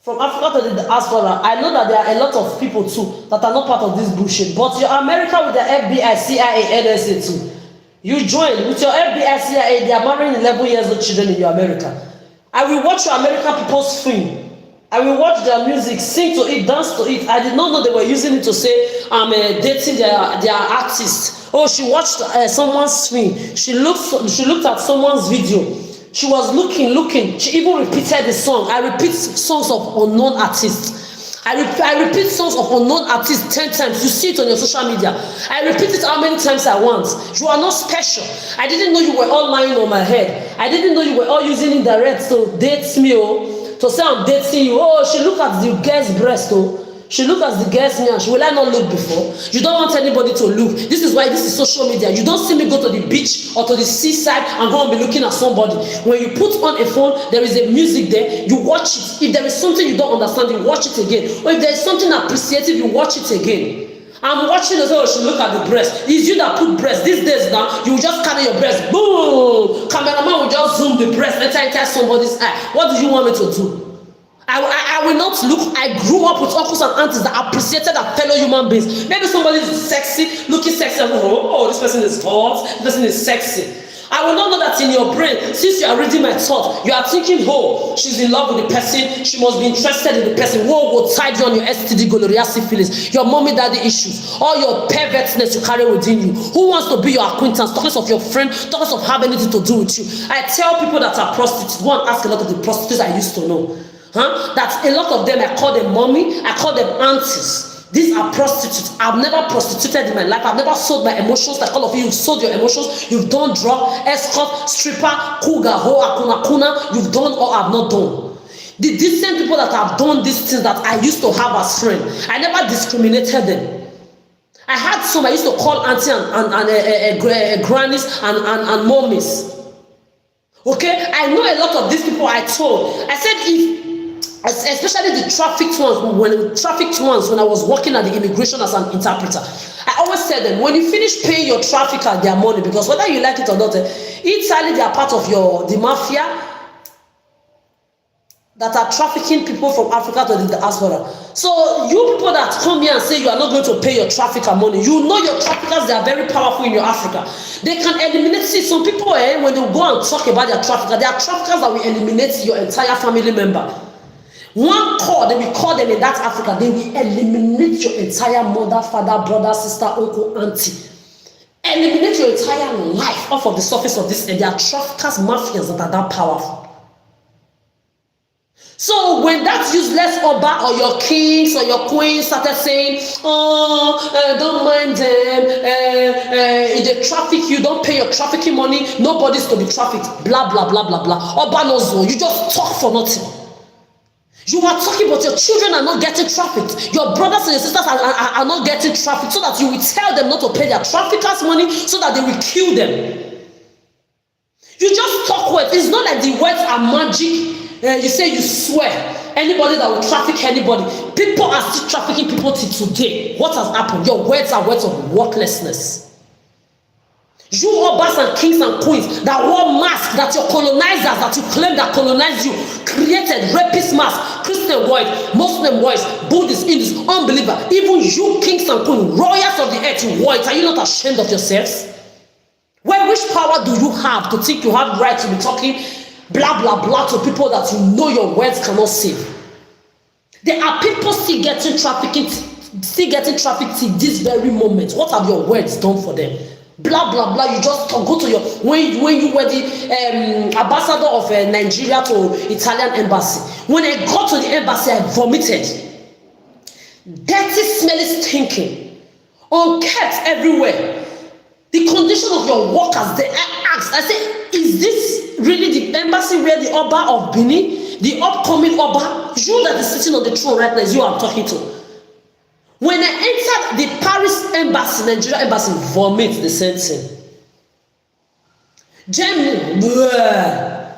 from Africa to the diaspora, I know that there are a lot of people too that are not part of this bullshit. But your America with the FBI, CIA, NSA too. You join with your FBI, CIA, they are marrying 11 years old children in your America. I will watch your American people swim. I will watch their music, sing to it, dance to it. I did not know they were using it to say I'm dating their artist. Oh, she watched someone's swing. She looked at someone's video. She was looking. She even repeated the song. I repeat songs of unknown artists. I repeat songs of unknown artists 10 times. You see it on your social media. I repeat it how many times I want. You are not special. I didn't know you were all lying on my head. I didn't know you were all using indirect to date me, to say I'm dating you. Oh, she look at the girl's breast, She look at the girl's nyash. Will I not look before? You don't want anybody to look. This is why this is social media. You don't see me go to the beach or to the seaside and go and be looking at somebody. When you put on a phone, there is a music there. You watch it. If there is something you don't understand, you watch it again. Or if there is something appreciative, you watch it again. I'm watching as well. She look at the breast. It's you that put breast. These days now, you just carry your breast. Boom! Cameraman will just zoom the breast. Let's enter somebody's eye. What do you want me to do? I will not look. I grew up with uncles and aunties that appreciated their fellow human beings. Maybe somebody is sexy, looking sexy. Oh, this person is hot. This person is sexy. I will not know that in your brain, since you are reading my thought, you are thinking, oh, she's in love with the person, she must be interested in the person. Whoa, will tie you on your STD, gonorrhea, syphilis, your mommy daddy issues, all your pervertness you carry within you. Who wants to be your acquaintance? Talk less of your friend, talk less of have anything to do with you. I tell people that are prostitutes, go and ask a lot of the prostitutes I used to know. That a lot of them, I call them mommy, I call them aunties. These are prostitutes. I've never prostituted in my life. I've never sold my emotions like all of you. You've sold your emotions. You've done drug, escort, stripper, cougar, ho, akuna, kuna. You've done or I've not done. The decent people that have done these things that I used to have as friends, I never discriminated them. I had some I used to call auntie and grannies and mommies. Okay? I know a lot of these people I told. I said especially the trafficked ones when I was working at the immigration as an interpreter. I always tell them, when you finish paying your trafficker their money, because whether you like it or not, entirely they are part of the mafia that are trafficking people from Africa to the diaspora. So you people that come here and say you are not going to pay your trafficker money, you know your traffickers, they are very powerful in your Africa. They can eliminate, see some people when they go and talk about their trafficker, they are traffickers that will eliminate your entire family member. One call, they will call them in that Africa, they will eliminate your entire mother, father, brother, sister, uncle, auntie. Eliminate your entire life off of the surface of this, and they are traffickers, mafias that are that powerful. So when that useless Oba or your kings or your queens started saying, don't mind them, if they traffic you, don't pay your trafficking money, nobody's to be trafficked, blah, blah, blah, blah, blah. Oba knows, you just talk for nothing. You are talking about your children are not getting trafficked. Your brothers and your sisters are not getting trafficked, so that you will tell them not to pay their traffickers' money so that they will kill them. You just talk words. It's not like the words are magic. You say you swear. Anybody that will traffic anybody. People are still trafficking people till today. What has happened? Your words are words of worthlessness. You Obas and kings and queens that wore masks, that your colonizers, that you claim that colonized you, created rapist masks, Christian boys, Muslim boys, Buddhist, Hindus, unbeliever, even you kings and queens, royals of the earth, white, are you not ashamed of yourselves? Which power do you have to think you have right to be talking blah blah blah to people that you know your words cannot save? There are people still getting trafficked till this very moment. What have your words done for them? Blah blah blah. You just go to your when you were the ambassador of Nigeria to Italian embassy. When I got to the embassy, I vomited. Dirty, smelly, stinking, unkept everywhere. The condition of your workers. I asked. I said, "Is this really the embassy where the Oba of Benin, the upcoming Oba, you that is sitting on the throne right now, is you I'm talking to?" When I entered the Paris embassy, Nigeria embassy, vomit the same thing. Germany, bleh.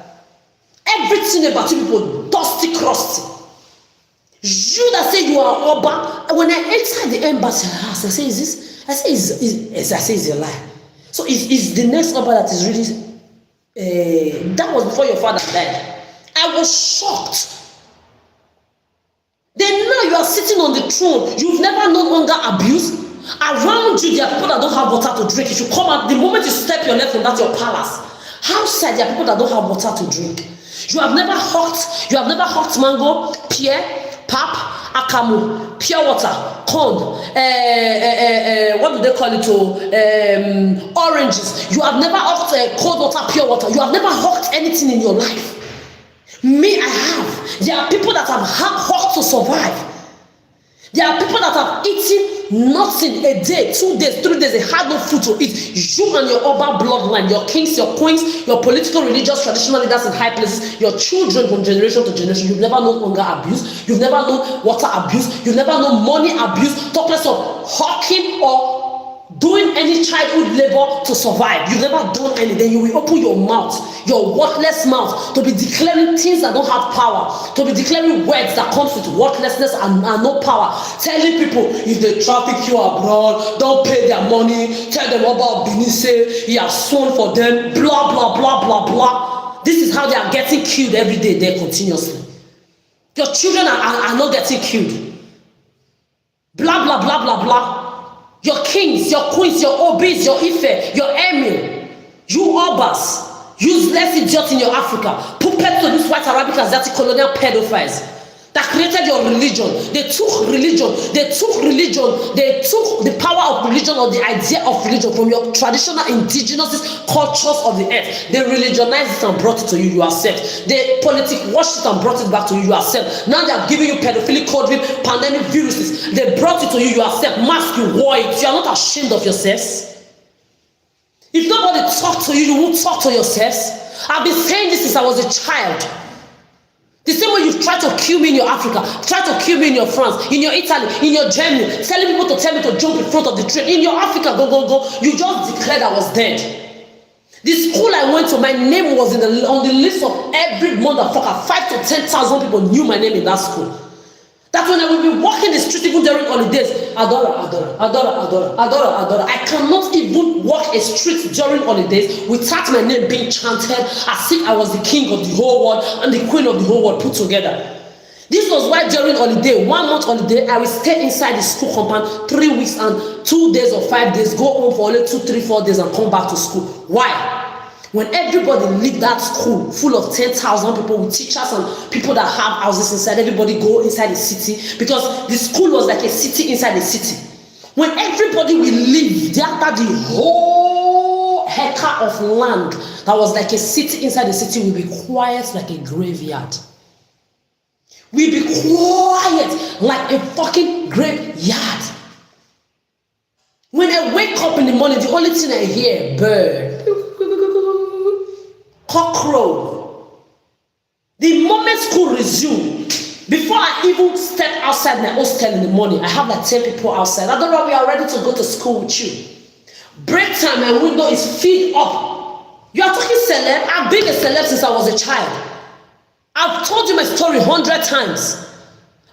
Everything about you people, dusty, crusty. You that say you are Oba, when I entered the embassy, I asked, I say, is this? I say, it's a lie. So is the next Oba that is really, that was before your father died. I was shocked. Then now you are sitting on the throne. You've never known hunger abuse. Around you, there are people that don't have water to drink. If you come out, the moment you step your leg from that your palace, outside there are people that don't have water to drink. You have never hawked mango, pear, pap, akamu, pure water, corn, what do they call it? Oranges. You have never hawked cold water, pure water. You have never hawked anything in your life. Me, I have. There are people that have hawked to survive. There are people that have eaten nothing a day, 2 days, 3 days. They had no food to eat. You and your Oba bloodline, your kings, your queens, your political, religious, traditional leaders in high places, your children from generation to generation. You've never known hunger abuse. You've never known water abuse. You've never known money abuse. Talk less of hawking or doing any childhood labor to survive. You've never done any. Then you will open your mouth, your worthless mouth, to be declaring things that don't have power, to be declaring words that comes with worthlessness and no power. Telling people if they traffic you abroad, don't pay their money. Tell them about Benice, he has sworn for them. Blah blah blah blah blah. This is how they are getting killed every day there continuously. Your children are not getting killed. Blah blah blah blah blah. Your kings, your queens, your obis, your Ife, your emir, you obas, useless idiots in your Africa, puppets to these white Arabic Asiatic colonial pedophiles that created your religion. They took the power of religion or the idea of religion from your traditional indigenous cultures of the earth. They religionized it and brought it to you, you accept. They washed it and brought it back to you, you accept. Now they are giving you pedophilic coding, pandemic viruses. They brought it to you, you accept. Mask, you wore it. You are not ashamed of yourselves. If nobody talked to you, you won't talk to yourselves. I've been saying this since I was a child. The same way you've tried to kill me in your Africa, tried to kill me in your France, in your Italy, in your Germany, telling people to tell me to jump in front of the train. In your Africa, go, you just declared I was dead. The school I went to, my name was on the list of every motherfucker. 5,000 to 10,000 people knew my name in that school. That when I will be walking the street even during holidays, Adora. I cannot even walk a street during holidays without my name being chanted as if I was the king of the whole world and the queen of the whole world put together. This was why during holiday, 1 month holiday, I will stay inside the school compound 3 weeks and 2 days or 5 days, go home for only 2, 3, 4 days and come back to school. Why? When everybody leave that school full of 10,000 people with teachers and people that have houses inside, everybody go inside the city because the school was like a city inside the city. When everybody will leave, after the whole hectare of land that was like a city inside the city will be quiet like a graveyard. We'll be quiet like a fucking graveyard. When I wake up in the morning, the only thing I hear, bird, cockroach. The moment school resumed, before I even step outside my hostel in the morning, I have like 10 people outside. I don't know, we are ready to go to school with you. Break time, my window is filled up. You are talking celeb? I've been a celeb since I was a child. I've told you my story 100 times.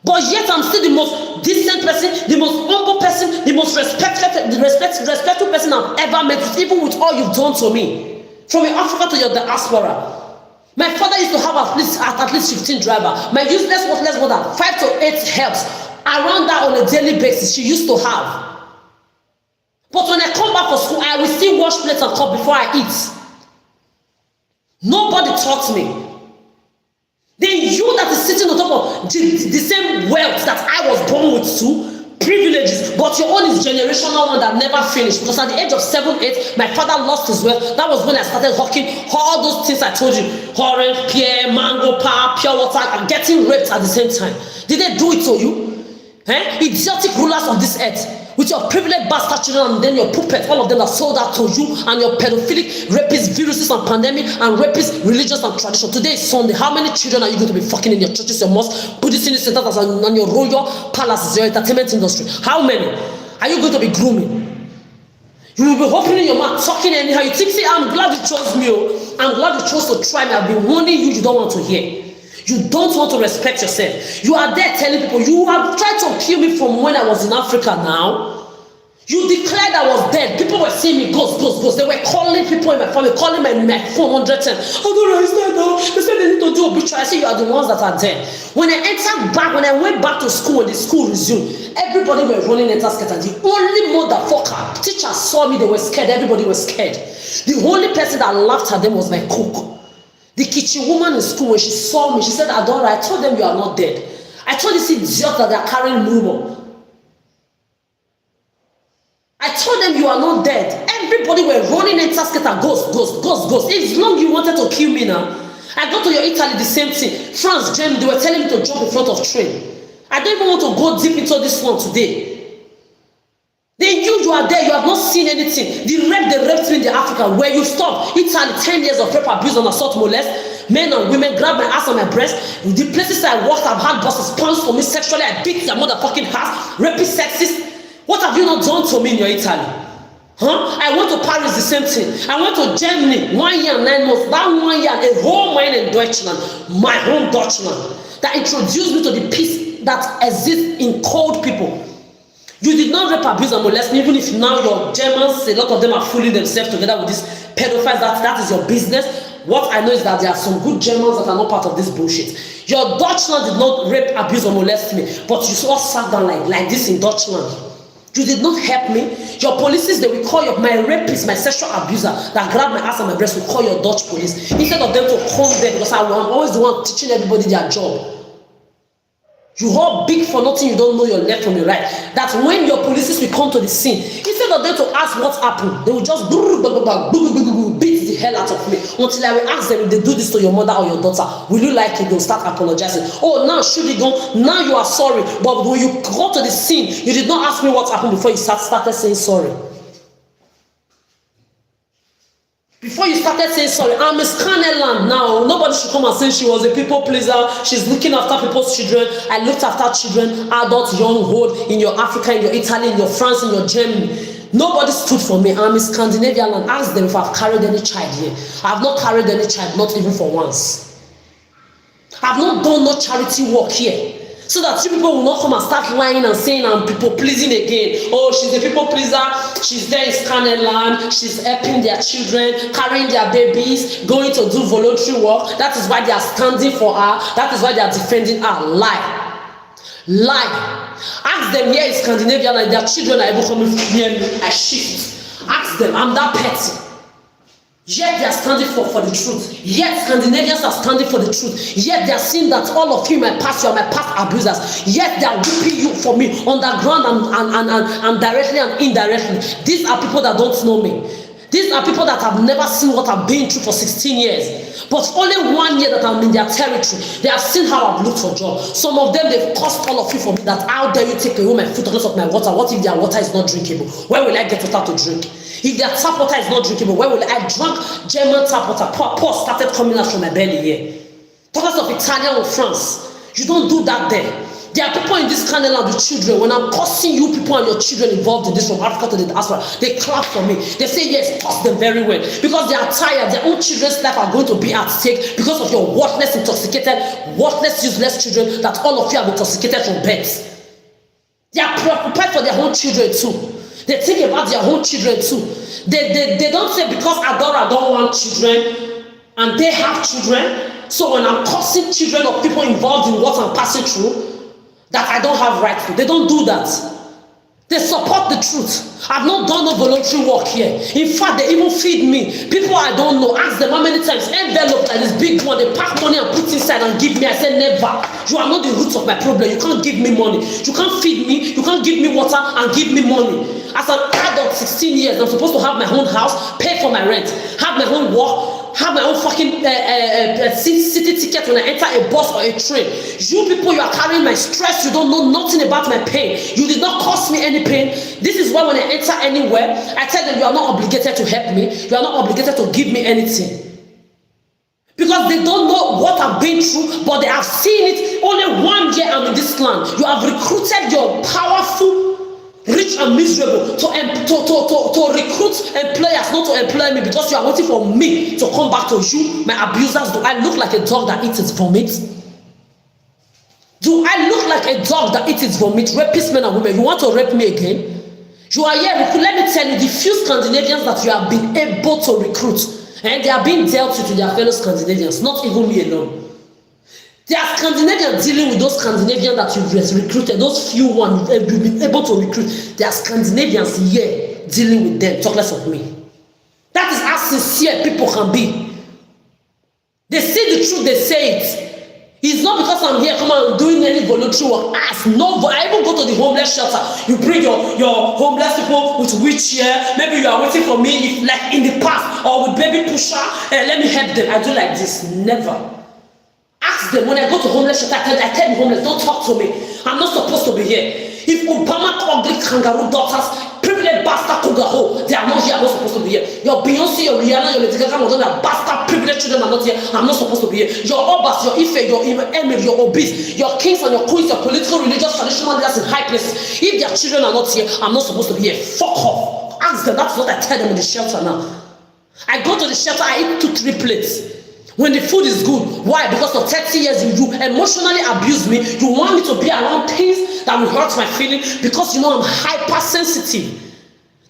But yet I'm still the most decent person, the most humble person, the most respectful person I've ever met, even with all you've done to me. From your Africa to your diaspora. My father used to have at least 15 drivers. My useless, worthless mother, 5 to 8 helps. Around that on a daily basis, she used to have. But when I come back from school, I will still wash plates and cup before I eat. Nobody taught me. Then you that is sitting on top of the same wealth that I was born with too, privileges, but your own is generational one that never finished. Because at the age of 7, 8, my father lost his wealth. That was when I started hawking all those things I told you. Orange, pear, mango, power, pure water, and getting raped at the same time. Did they do it to you? Idiotic rulers of this earth. With your privileged bastard children and then your puppets, all of them are sold out to you and your pedophilic, rapist, viruses and pandemic and rapist, religious and tradition. Today is Sunday. How many children are you going to be fucking in your churches, your mosques, Buddhist centers and your royal palaces, your entertainment industry? How many are you going to be grooming? You will be opening your mouth, talking anyhow. You think, see, I'm glad you chose me. I'm glad you chose to try me. I've been warning you, you don't want to hear. You don't want to respect yourself. You are there telling people, you have tried to kill me from when I was in Africa now. You declared I was dead. People were seeing me, ghost. They were calling people in my family, calling my phone 100 times. Oh, no, it's not now. They said they need to do obituary. I say you are the ones that are dead. When I went back to school, when the school resumed, everybody were running enter-skater. The only motherfucker, teachers saw me, they were scared. Everybody was scared. The only person that laughed at them was my cook. The kitchen woman in school, when she saw me, she said, Adora, I told them you are not dead. I told this idiot that they are carrying rumor. I told them you are not dead. Everybody were running and tasking at ghost. It's long you wanted to kill me now. I got to your Italy, the same thing. France, Germany, they were telling me to jump in front of train. I don't even want to go deep into this one today. Then you are there, you have not seen anything. They raped me in the Africa where you stop. Italy, 10 years of rape, abuse and assault, molest. Men and women grab my ass and my breast. The places I walked, I've had bosses pounce for me sexually. I beat their motherfucking ass. Rapist, sexist. What have you not done to me in your Italy? I went to Paris, the same thing. I went to Germany, 1 year and 9 months. That 1 year, a whole mine in Deutschland, my home Deutschland, that introduced me to the peace that exists in cold people. You did not rape, abuse, and molest me, even if now your Germans, a lot of them are fooling themselves together with these pedophiles. That is your business. What I know is that there are some good Germans that are not part of this bullshit. Your Deutschland did not rape, abuse, or molest me, but you all sat down like this in Deutschland. You did not help me. Your police, they will call my rapist, my sexual abuser that grabbed my ass and my breast, will call your Dutch police instead of them to come there, because I'm always the one teaching everybody their job. You all big for nothing, you don't know your left from your right. That when your police will come to the scene, instead of them to ask what happened, they will just beat the hell out of me until I will ask them if they do this to your mother or your daughter. Will you like it? They'll start apologizing. Oh, now should it go? Now you are sorry. But when you go to the scene, you did not ask me what happened before you started saying sorry. Before you started saying sorry, I'm a Scaneland now. Nobody should come and say she was a people pleaser. She's looking after people's children. I looked after children, adults, young, old, in your Africa, in your Italy, in your France, in your Germany. Nobody stood for me. I'm a Scandinavian land. Ask them if I've carried any child here. I've not carried any child, not even for once. I've not done no charity work here. So that you people will not come and start lying and saying I'm people pleasing again. Oh, she's a people pleaser. She's there in Scaneland. She's helping their children, carrying their babies, going to do voluntary work. That is why they are standing for her. That is why they are defending her. Lie. Ask them here in Scandinavia and their children are able to come near me. I shift. Ask them, I'm that petty. Yet they are standing for the truth. Yet Scandinavians are standing for the truth. Yet they are seeing that all of you, my past, you are my past abusers. Yet they are whipping you for me underground and directly and indirectly. These are people that don't know me. These are people that have never seen what I've been through for 16 years. But only 1 year that I'm in their territory, they have seen how I've looked for jobs. Some of them, they've cursed all of you for me that how dare you take away my food because of my water. What if their water is not drinkable? Where will I get water to drink? If their tap water is not drinkable, where will I drink German tap water? Pause started coming out from my belly here. Talkers of Italian or France, you don't do that there. There are people in this Canada with children. When I'm cursing you people and your children involved in this from Africa to the diaspora, they clap for me. They say yes, curse them very well. Because they are tired. Their own children's life are going to be at stake because of your worthless, intoxicated, worthless, useless children that all of you have intoxicated from birth. They are preoccupied for their own children too. They think about their own children too. They don't say because Adora don't want children and they have children. So when I'm cursing children of people involved in what I'm passing through, that I don't have right to. They don't do that. They support the truth. I've not done no voluntary work here. In fact, they even feed me. People I don't know, ask them how many times, envelope like this big one, they pack money and put inside and give me. I said, never. You are not the roots of my problem. You can't give me money. You can't feed me. You can't give me water and give me money. As an adult, 16 years, I'm supposed to have my own house, pay for my rent, have my own work, have my own fucking city ticket when I enter a bus or a train. You people, you are carrying my stress. You don't know nothing about my pain. You did not cause me any pain. This is why when I enter anywhere, I tell them you are not obligated to help me. You are not obligated to give me anything. Because they don't know what I've been through, but they have seen it. Only 1 year I'm in this land. You have recruited your powerful, rich and miserable to recruit employers, not to employ me, because you are waiting for me to come back to you, my abusers. Do I look like a dog that eats its vomit? Do I look like a dog that eats its vomit? Rapist men and women, you want to rape me again? You are here. Let me tell you, the few Scandinavians that you have been able to recruit, and they are being dealt with their fellow Scandinavians, not even me alone. There are Scandinavians dealing with those Scandinavians that you've recruited, those few ones you've been able to recruit. There are Scandinavians here dealing with them, talk less of me. That is how sincere people can be. They see the truth, they say it. It's not because I'm here, come on, doing any voluntary work. No, I even go to the homeless shelter. You bring your homeless people with wheelchair. Maybe you are waiting for me, if like in the past, or with baby pusher, let me help them. I do like this. Never. Ask them when I go to homeless shelter. I tell the homeless, don't talk to me. I'm not supposed to be here. If Obama ugly kangaroo daughters, privileged bastard cougar, they are not here. I'm not supposed to be here. Your Beyonce, your Rihanna, your Lady Gaga, your bastard privileged children are not here. I'm not supposed to be here. Your Obas, your Ife, your Emir, your Obis, your kings and your queens, your political, religious, traditional leaders in high places. If their children are not here, I'm not supposed to be here. Fuck off. Ask them. That's what I tell them in the shelter now. I go to the shelter, I eat 2-3 plates. When the food is good, why? Because for 30 years you emotionally abuse me. You want me to be around things that will hurt my feeling because you know I'm hypersensitive.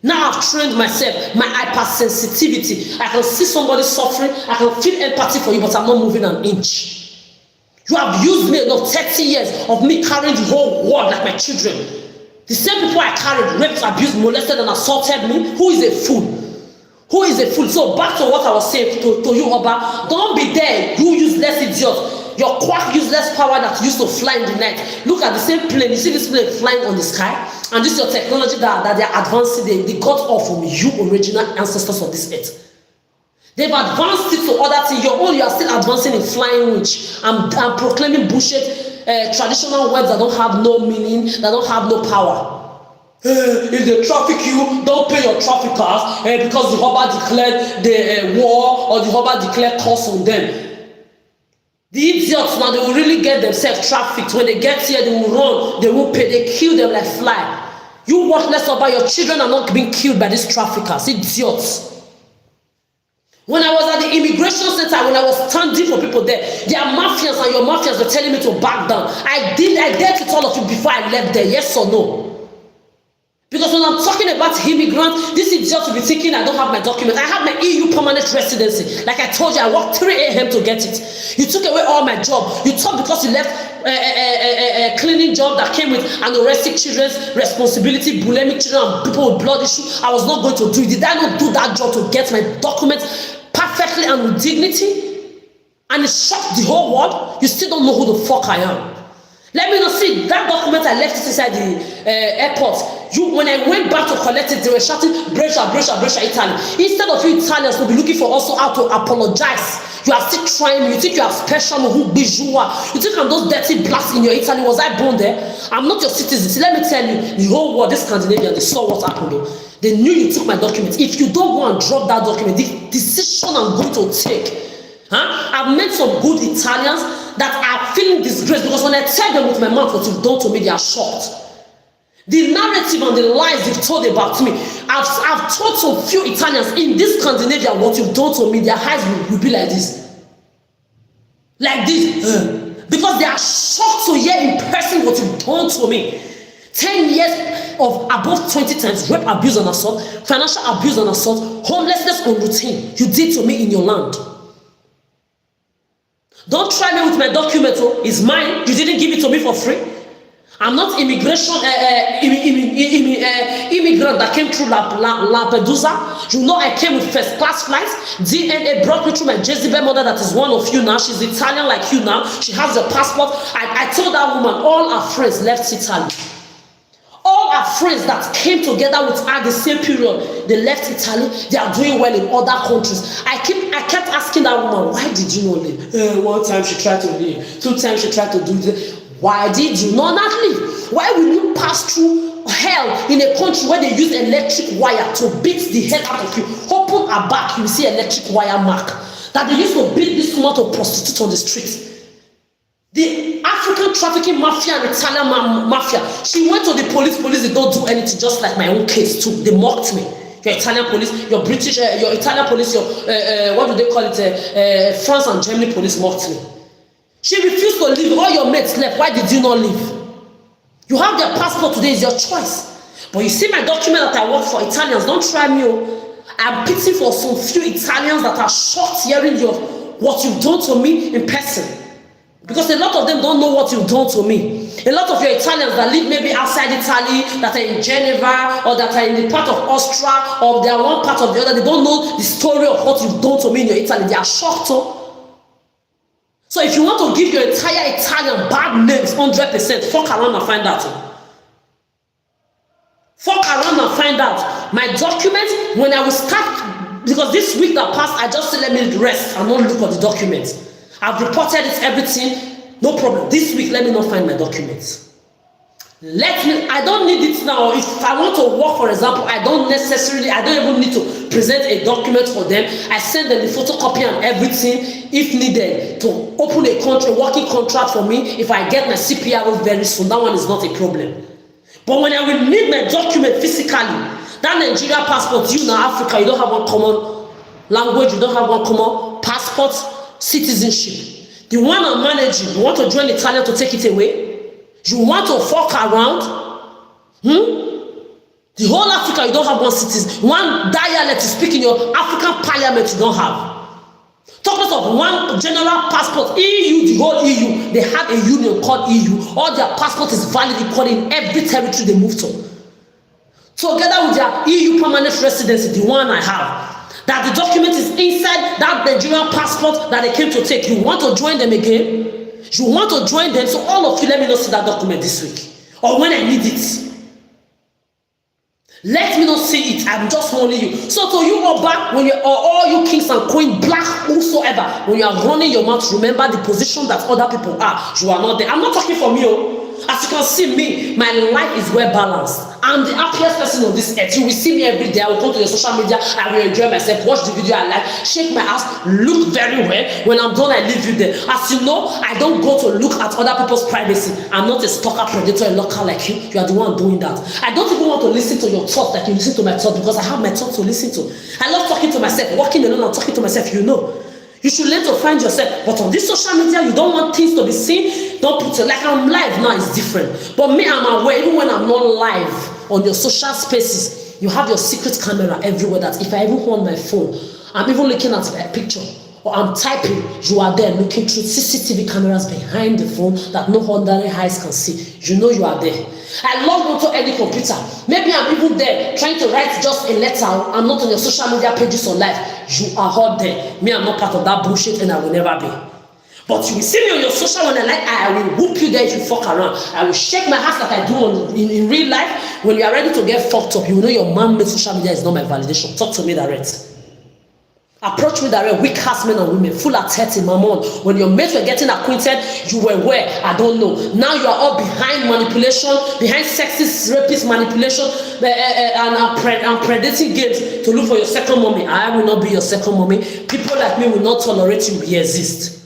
Now I've trained myself, my hypersensitivity. I can see somebody suffering, I can feel empathy for you, but I'm not moving an inch. You have used me enough 30 years of me carrying the whole world like my children. The same people I carried, raped, abused, molested, and assaulted me. Who is a fool? Who is a fool? So back to what I was saying to you, Oba. Don't be there, you useless idiot. Your quack useless power that used to fly in the night. Look at the same plane. You see this plane flying on the sky? And this is your technology that they are advancing. They got off from you original ancestors of this earth. They've advanced it to other things. Your own, you are still advancing in flying witch. I'm proclaiming bullshit traditional words that don't have no meaning, that don't have no power. If they traffic you, don't pay your traffickers because the Hobart declared the war or the Hobart declared curse on them. The idiots now, they will really get themselves trafficked. When they get here, they will run, they will pay, they kill them like fly. You worthless about your children are not being killed by these traffickers, idiots. When I was at the immigration center, when I was standing for people there are mafias and your mafias were telling me to back down. I dared to tell of you before I left there, yes or no? Because when I'm talking about immigrants, this idiot will be thinking I don't have my document. I have my EU permanent residency. Like I told you, I worked 3 a.m. to get it. You took away all my job. You thought because you left a cleaning job that came with anorexic children's responsibility, bulimic children, and people with blood issues, I was not going to do it. Did I not do that job to get my documents perfectly and with dignity? And it shocked the whole world. You still don't know who the fuck I am. Let me not see that document I left it inside the airport. When I went back to collect it, they were shouting, Brescia, Brescia, Brescia, Italy. Instead of you Italians will be looking for also how to apologize. You are still trying me. You think you are special, who bijou. You think I'm those dirty blacks in your Italy. Was I born there? I'm not your citizen. See, let me tell you, the whole world, this Scandinavia, they saw what happened though. They knew you took my documents. If you don't go and drop that document, the decision I'm going to take. I've met some good Italians that are feeling disgraced because when I tell them with my mouth what you've done to me, they are shocked. The narrative and the lies you've told about me, I've told some few Italians in this Scandinavia what you've done to me, their eyes will be like this. Like this. Because they are shocked to hear in person what you've done to me. 10 years of above 20 times rape, abuse and assault, financial abuse and assault, homelessness on routine you did to me in your land. Don't try me with my document, it's mine. You didn't give it to me for free. I'm not immigration immigrant that came through Lampedusa. You know I came with first class flights. DNA brought me through my Jezebel mother that is one of you now. She's Italian like you now. She has a passport. I told that woman all our friends left Italy. All our friends that came together with her the same period, they left Italy. They are doing well in other countries. I kept asking that woman, why did you not leave? One time she tried to leave. 2 times she tried to do this. Why did you not leave? Why will you pass through hell in a country where they use electric wire to beat the hell out of you? Open her back, you see electric wire mark that they used to beat this woman to prostitute on the street. The African trafficking mafia and Italian mafia. She went to the police. They don't do anything, just like my own case too. They mocked me. Your Italian police, your British, your Italian police, your what do they call it? France and Germany police mocked me. She refused to leave. All your mates left. Why did you not leave? You have their passport today. It's your choice. But you see my document that I work for Italians. Don't try me. I'm pitying for some few Italians that are shocked hearing what you've done to me in person. Because a lot of them don't know what you've done to me. A lot of your Italians that live maybe outside Italy, that are in Geneva, or that are in the part of Austria, or they are one part of the other, they don't know the story of what you've done to me in your Italy. They are shocked. So if you want to give your entire Italian bad names 100%, fuck around and find out. Fuck around and find out. My documents, when I will start, because this week that passed, I just said let me rest and not look at the documents. I've reported it, everything, no problem. This week, let me not find my documents. I don't need it now. If I want to work, for example, I don't even need to present a document for them. I send them the photocopy and everything, if needed, to open a working contract for me. If I get my CPRO very soon, that one is not a problem. But when I will need my document physically, That Nigeria passport, you now Africa, you don't have one common language, you don't have one common passport, citizenship. The one I'm managing, you want to join Italian to take it away? You want to fuck around? The whole Africa, you don't have one citizen, one dialect to speak in your African parliament, you don't have. Talk less of one general passport. EU, the whole EU, they have a union called EU. All their passport is valid equally in every territory they move to. Together with their EU permanent residency, the one I have, that the document is inside that Nigerian passport that they came to take. You want to join them again? You want to join them? So all of you, let me not see that document this week. Or when I need it. Let me not see it. I'm just warning you. So to you Oba, when you or all you kings and queens, black, whosoever, when you are running your mouth, remember the position that other people are. You are not there. I'm not talking from you. As you can see me, my life is well balanced. I'm the happiest person on this earth. You will see me every day. I will go to your social media. I will enjoy myself. Watch the video I like. Shake my ass. Look very well. When I'm done, I leave you there. As you know, I don't go to look at other people's privacy. I'm not a stalker, predator, a locker like you. You are the one doing that. I don't even want to listen to your thoughts like you listen to my thoughts because I have my thoughts to listen to. I love talking to myself. Walking alone and talking to myself, you know. You should learn to find yourself. But on this social media, you don't want things to be seen. Don't put it like I'm live now, it's different. But me, I'm aware, even when I'm not live on your social spaces, you have your secret camera everywhere that if I even hold my phone, I'm even looking at a picture or I'm typing, you are there looking through CCTV cameras behind the phone that no ordinary eyes can see. You know you are there. I log onto any computer. Maybe I'm even there trying to write just a letter. I'm not on your social media pages or live. You are all there. Me, I'm not part of that bullshit and I will never be. But you will see me on your social when I will whoop you there if you fuck around. I will shake my ass like I do in real life. When you are ready to get fucked up, you will know your man-made social media is not my validation. Talk to me direct. Approach me direct, weak ass men and women, full of 30, mamon. When your mates were getting acquainted, you were where? I don't know. Now you are all behind manipulation, behind sexist, rapist manipulation, and predating games to look for your second mommy. I will not be your second mommy. People like me will not tolerate you, we exist.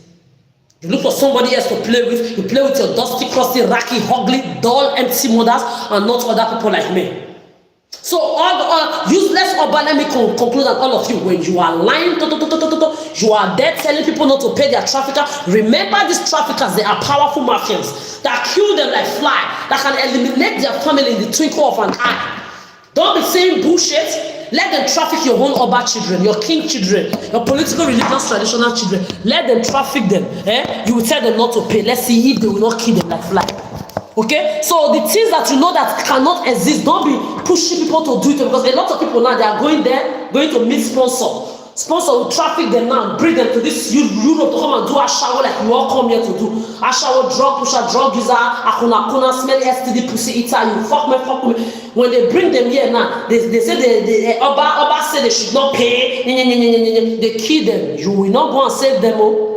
You look for somebody else to play with. You play with your dusty, crusty, racky, ugly, dull, empty mothers, and not other people like me. So all useless Oba, let me conclude that all of you, when you are lying, you are there telling people not to pay their trafficker. Remember these traffickers, they are powerful mafians that kill them like fly, that can eliminate their family in the twinkle of an eye. Don't be saying bullshit. Let them traffic your own Oba children, your king children, your political, religious, traditional children. Let them traffic them. You will tell them not to pay. Let's see if they will not kill them like fly. Okay, so the things that you know that cannot exist, don't be pushing people to do it, because a lot of people now, they are going there, going to meet sponsor will traffic them now, bring them to this Europe to come and do a shower like you all come here to do. A shower, drug pusher, drug user, akuna, smelly STD, pussy eater, you fuck me. When they bring them here now, they say the Oba said they should not pay, they kill them. You will not go and save them.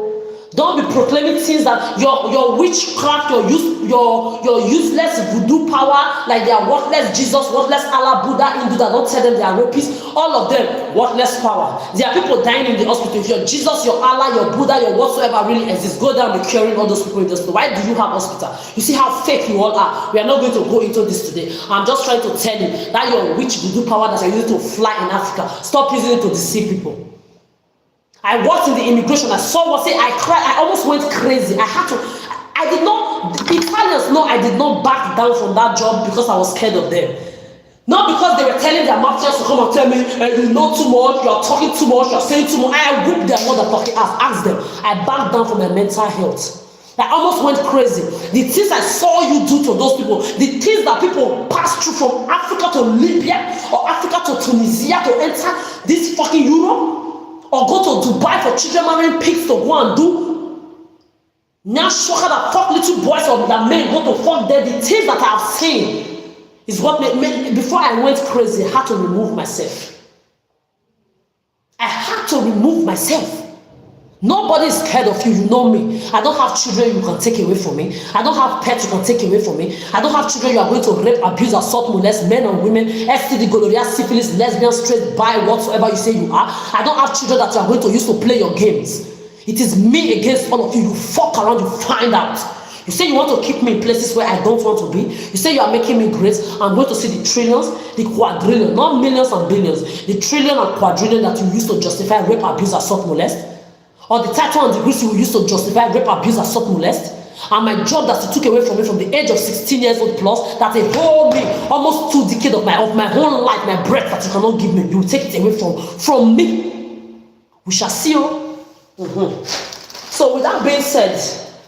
Don't be proclaiming things that your witchcraft, your useless voodoo power, like they are worthless Jesus, worthless Allah, Buddha, Hindu, that don't tell them they are rapists. All of them, worthless power. There are people dying in the hospital. If your Jesus, your Allah, your Buddha, your whatsoever really exists, go down and be curing all those people in the hospital. Why do you have hospital? You see how fake you all are. We are not going to go into this today. I'm just trying to tell you that your witch voodoo power that you're using to fly in Africa, stop using it to deceive people. I worked in the immigration. I saw what say. I cried. I almost went crazy. I did not. The Italians know I did not back down from that job because I was scared of them. Not because they were telling their mafias to come and tell me, you know too much, you are talking too much, you are saying too much. I whipped their mother talking ass. Ask them. I backed down from my mental health. I almost went crazy. The things I saw you do to those people, the things that people pass through from Africa to Libya or Africa to Tunisia to enter this fucking Europe. Or go to Dubai for children marrying pigs to go and do. Now shocker that fuck little boys or that men go to fuck them. The things that I have seen is what made before I went crazy, I had to remove myself. I had to remove myself. Nobody is scared of you, you know me. I don't have children you can take away from me. I don't have pets you can take away from me. I don't have children you are going to rape, abuse, assault, molest, men and women, STD, gonorrhea, syphilis, lesbian, straight, bi, whatsoever you say you are. I don't have children that you are going to use to play your games. It is me against all of you. You fuck around, you find out. You say you want to keep me in places where I don't want to be. You say you are making me great. I'm going to see the trillions, the quadrillion, not millions and billions, the trillion and quadrillion that you use to justify rape, abuse, assault, molest, or the title and degrees you use to justify rape, abuse, assault, molest, and my job that you took away from me from the age of 16 years old plus, that a whole me, almost 2 decades of my whole life, my breath that you cannot give me, you will take it away from me. We shall see you. So with that being said,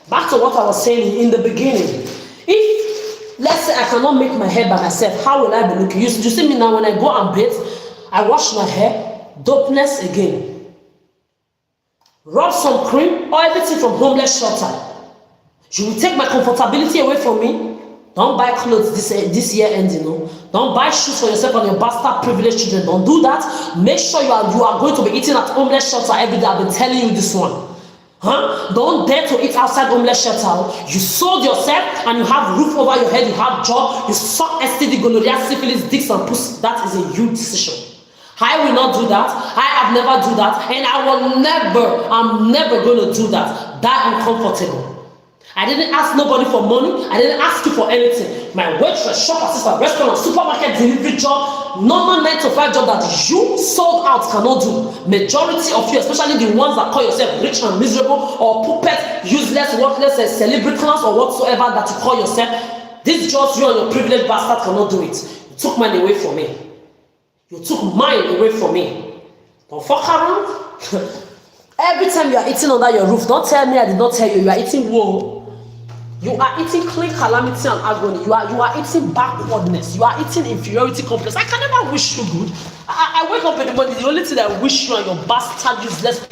back to what I was saying in the beginning. If, let's say I cannot make my hair by myself, how will I be looking? You see me now when I go and bathe, I wash my hair, dopeness again. Rub some cream or everything from Homeless Shelter. You will take my comfortability away from me. Don't buy clothes this year end, you know. Don't buy shoes for yourself and your bastard privileged children. Don't do that. Make sure you are going to be eating at Homeless Shelter every day. I've been telling you this one. Don't dare to eat outside Homeless Shelter. You sold yourself and you have roof over your head, you have job, you suck STD, gonorrhea, syphilis, dicks and pussy. That is a huge decision. I will not do that. I have never do that, and I'm never going to do that. That uncomfortable. I didn't ask nobody for money. I didn't ask you for anything. My waitress, shop assistant, restaurant, supermarket delivery job, normal 9 to 5 job that you sold out cannot do. Majority of you, especially the ones that call yourself rich and miserable or puppet, useless, worthless, celebrities or whatsoever that you call yourself, these jobs you and your privileged bastard cannot do it. You took mine away from me. You took mine away from me. Don't fuck around. Every time you are eating under your roof, don't tell me I did not tell you. You are eating woe. You are eating clean calamity and agony. You are eating backwardness. You are eating inferiority complex. I can never wish you good. I wake up in the morning, the only thing I wish you and your bastard useless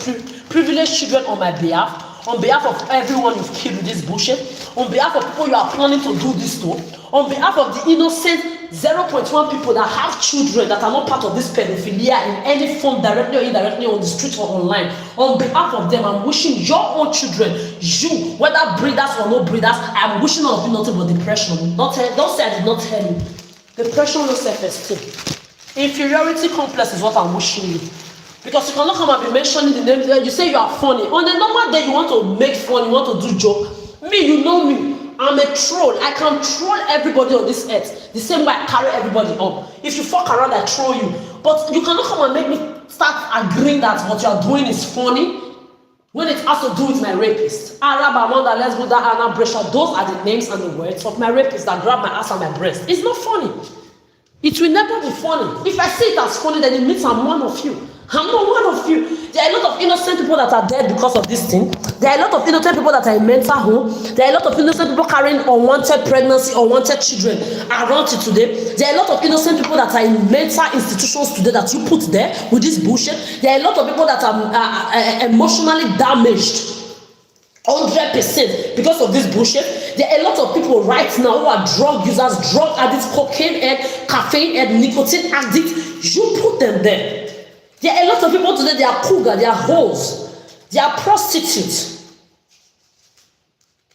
privileged children on my behalf, on behalf of everyone you've killed with this bullshit, on behalf of people you are planning to do this to, on behalf of the innocent 0.1 people that have children that are not part of this pedophilia in any form, directly or indirectly, on the street or online. On behalf of them, I'm wishing your own children, you, whether breeders or no breeders, I'm wishing all of you nothing but depression. Don't say I did not tell you. Depression, no self-esteem. Inferiority complex is what I'm wishing you. Because you cannot come and be mentioning the name. You say you are funny. On a normal day, you want to make fun, you want to do joke. Me, you know me. I'm a troll. I can troll everybody on this earth. The same way I carry everybody on. If you fuck around, I troll you. But you cannot come and make me start agreeing that what you are doing is funny when it has to do with my rapist. Arab, Amanda, Lesbo, Anna, Brescia. Those are the names and the words of my rapist that grab my ass and my breast. It's not funny. It will never be funny. If I see it as funny, then it means I'm one of you. I'm not one of you. There are a lot of innocent people that are dead because of this thing. There are a lot of innocent people that are in mental home. There are a lot of innocent people carrying unwanted pregnancy, unwanted children around you today. There are a lot of innocent people that are in mental institutions today that you put there with this bullshit. There are a lot of people that are emotionally damaged 100% because of this bullshit. There are a lot of people right now who are drug users, drug addicts, cocaine addict, caffeine addict, nicotine addicts. You put them there. There are a lot of people today, they are cougar, they are hoes, they are prostitutes.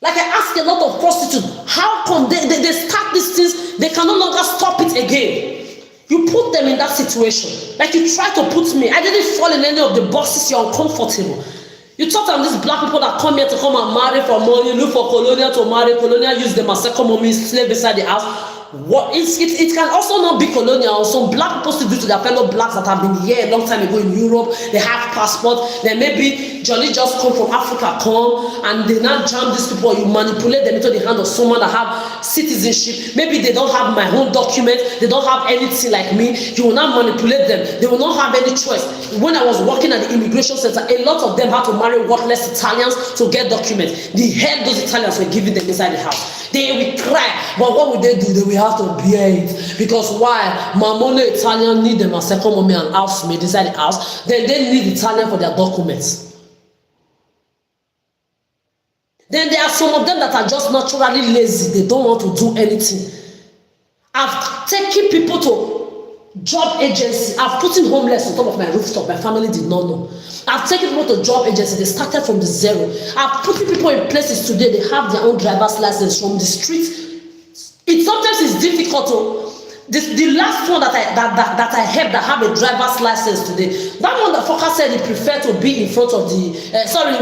Like I ask a lot of prostitutes, how come they start these things, they can no longer stop it again? You put them in that situation. Like you try to put me. I didn't fall in any of the boxes, you're uncomfortable. You thought I'm these black people that come here to come and marry for money, look for colonial to marry, colonial use them as second mommy, slave beside the house. What it can also not be colonial. Some black people still do to their fellow blacks that have been here a long time ago in Europe. They have passports. Then maybe Johnny just come from Africa, and they now jam these people. You manipulate them into the hand of someone that have citizenship. Maybe they don't have my own document. They don't have anything like me. You will not manipulate them. They will not have any choice. When I was working at the immigration center, a lot of them had to marry worthless Italians to get documents. The hell those Italians were giving them inside the house. They will cry, but what would they do? They will have to bear it. Because why? Mamone Italian need them as second mommy and housemaid inside the house. Then they need Italian for their documents. Then there are some of them that are just naturally lazy. They don't want to do anything. I've taken people to job agency. I've put in homeless on top of my rooftop. My family did not know. I've taken people to job agency. They started from the zero. I've put people in places today. They have their own driver's license from the street. It sometimes is difficult. The last one that I helped that have a driver's license today, that motherfucker said he preferred to be in front of the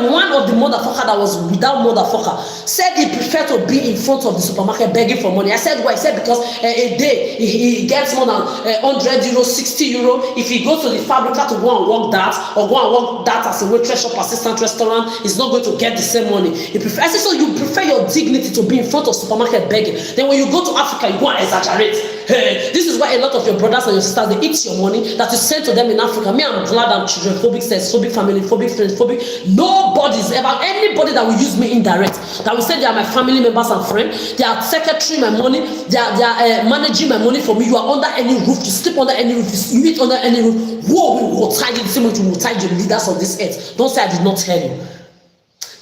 one of the motherfucker that was without motherfucker said he preferred to be in front of the supermarket begging for money. I said why? He said because a day he gets more than 100 euro, 60 euro. If he goes to the Fabrica to go and work that, or go and work that as a waitress shop assistant restaurant, he's not going to get the same money. I said, so you prefer your dignity to be in front of supermarket begging. Then when you go to Africa, you go and exaggerate. Hey, this is why a lot of your brothers and your sisters, they eat your money that you send to them in Africa. Me, I'm glad I'm children phobic, sex phobic, family phobic, friends phobic. Nobody's ever, anybody that will use me indirect, that will say they are my family members and friends, they are secretary my money, they are managing my money for me. You are under any roof, you sleep under any roof, you eat under any roof. Whoa, we will tie you the same way we will tie the leaders of this earth. Don't say I did not tell you.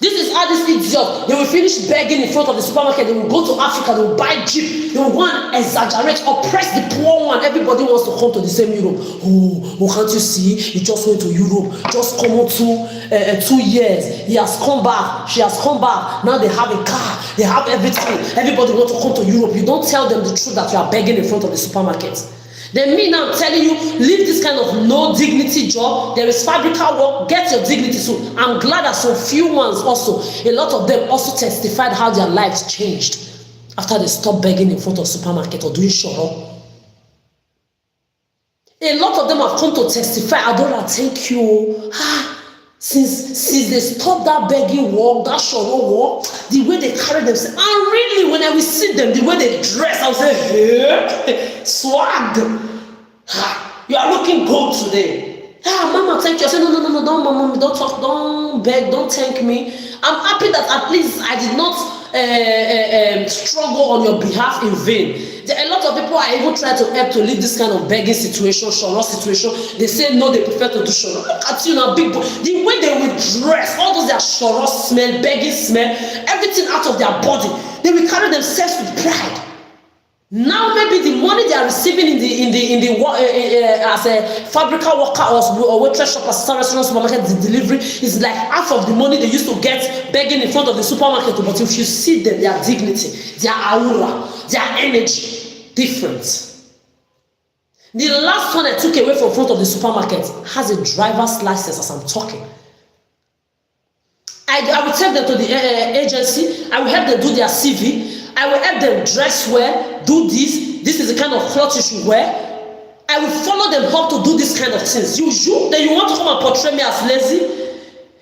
This is how this idiot, they will finish begging in front of the supermarket, they will go to Africa, they will buy cheap, they will go and exaggerate, oppress the poor one. Everybody wants to come to the same Europe. Oh, can't you see? He just went to Europe, just come on 2 years. He has come back, she has come back. Now they have a car, they have everything. Everybody wants to come to Europe. You don't tell them the truth that you are begging in front of the supermarket. Then me now telling you, leave this kind of no dignity job. There is fabrical work, get your dignity soon. I'm glad that some few ones also, a lot of them also testified how their lives changed after they stopped begging in front of supermarket or doing shop. A lot of them have come to testify, Adora, thank you. Since they stopped that begging work, that shoro work, the way they carry themselves, and really when I will see them, the way they dress, I will say, hey, swag. You are looking good today. Mama, thank you. I said, no, don't, mama, don't talk, don't beg, don't thank me. I'm happy that at least I did not struggle on your behalf in vain. A lot of people are even trying to help to leave this kind of begging situation, shoro situation. They say no, they prefer to do shoro. Look at you now, big boy. The way they will dress, all those their shoro smell, begging smell, everything out of their body, they will carry themselves with pride. Now maybe the money they are receiving in the as a fabrica worker or waitress shop, assistant restaurant, supermarket, the delivery is like half of the money they used to get begging in front of the supermarket. But if you see them, their dignity, their aura, their energy, different. The last one I took away from front of the supermarket has a driver's license as I'm talking. I will take them to the agency. I will help them do their CV. I will help them dress well, do this. This is the kind of clothes you should wear. I will follow them how to do this kind of things. Then you want to come and portray me as lazy?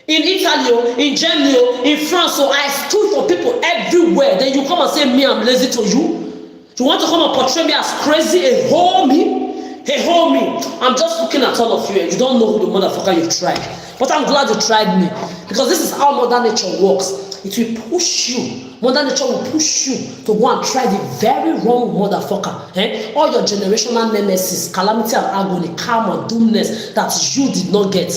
In Italy, in Germany, in France, so I stood for people everywhere. Then you come and say me, I'm lazy to you? You want to come and portray me as crazy? Hey, hold me. I'm just looking at all of you and you don't know who the motherfucker you've tried. But I'm glad you tried me. Because this is how Mother Nature works. It will push you. Mother Nature will push you to go and try the very wrong motherfucker. All your generational nemesis, calamity and agony, karma, doomness that you did not get,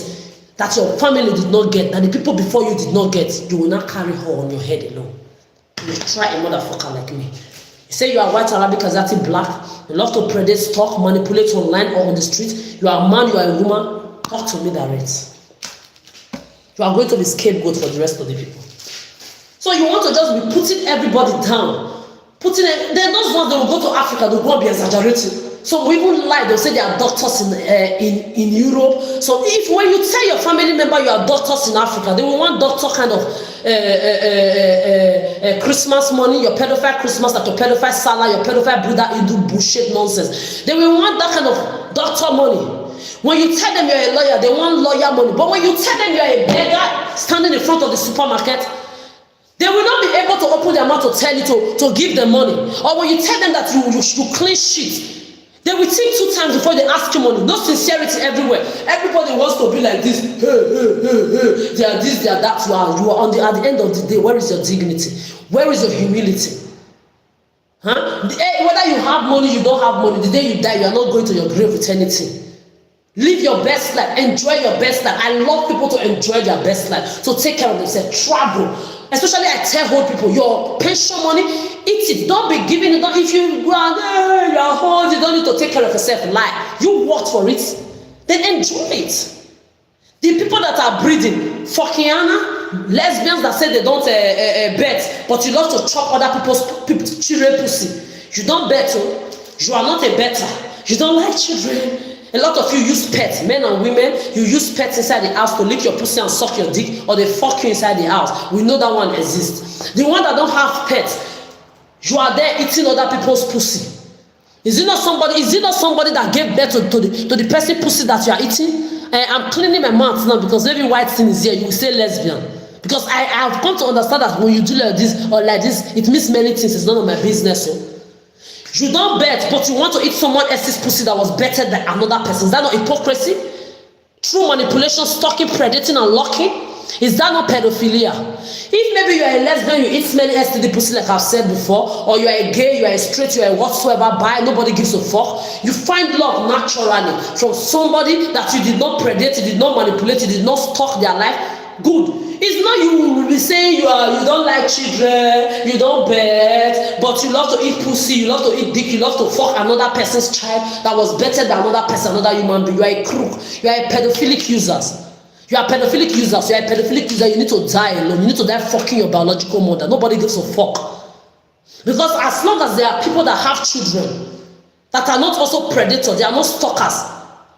that your family did not get, that the people before you did not get, you will not carry her on your head alone. You try a motherfucker like me. You say you are white, Arabic, Asiatic, black, you love to predate, stalk, manipulate online or on the street, you are a man, you are a woman, talk to me direct. You are going to be scapegoat for the rest of the people. So you want to just be putting everybody down. Then those ones, they will go to Africa, they will go and be exaggerating. So we even lie, they'll say they are doctors in Europe. So if when you tell your family member you are doctors in Africa, they will want doctor kind of Christmas money, your pedophile Christmas, like your pedophile Salah, your pedophile Buddha, Hindu bullshit nonsense. They will want that kind of doctor money. When you tell them you're a lawyer, they want lawyer money. But when you tell them you're a beggar standing in front of the supermarket, they will not be able to open their mouth to tell you to give them money. Or when you tell them that you clean shit, they will think 2 times before they ask you money. No sincerity everywhere. Everybody wants to be like this. Hey. They are this, they are that. You are at the end of the day, where is your dignity? Where is your humility? Whether you have money, you don't have money, the day you die, you are not going to your grave with anything. Live your best life. Enjoy your best life. I love people to enjoy their best life. So take care of themselves. Travel. Especially I tell old people, your pension money, eat it. Don't be giving it. If you go and you're old, you don't need to take care of yourself. Lie. You work for it. Then enjoy it. The people that are breeding, Fokiana, lesbians that say they don't bet, but you love to chop other people's children pussy. You don't bet. You are not a better. You don't like children. A lot of you use pets, men and women. You use pets inside the house to lick your pussy and suck your dick, or they fuck you inside the house. We know that one exists. The one that don't have pets, you are there eating other people's pussy. Is it not somebody that gave birth to the person pussy that you are eating? I'm cleaning my mouth now because maybe white thing is here. You will say lesbian. Because I have come to understand that when you do like this or like this, it means many things. It's none of my business. So. You don't bet, but you want to eat someone else's pussy that was better than another person. Is that not hypocrisy? True manipulation, stalking, predating, and locking? Is that not pedophilia? If maybe you are a lesbian, you eat smelly STD pussy like I've said before, or you are a gay, you are a straight, you are a whatsoever, nobody gives a fuck, you find love naturally from somebody that you did not predate, you did not manipulate, you did not stalk their life. Good. It's not you will be saying you don't like children, you don't bet, but you love to eat pussy, you love to eat dick, you love to fuck another person's child that was better than another person, another human being. You are a crook. You are a pedophilic user. You are a pedophilic user. So you are a pedophilic user. You need to die alone. You need to die fucking your biological mother. Nobody gives a fuck. Because as long as there are people that have children that are not also predators, they are not stalkers,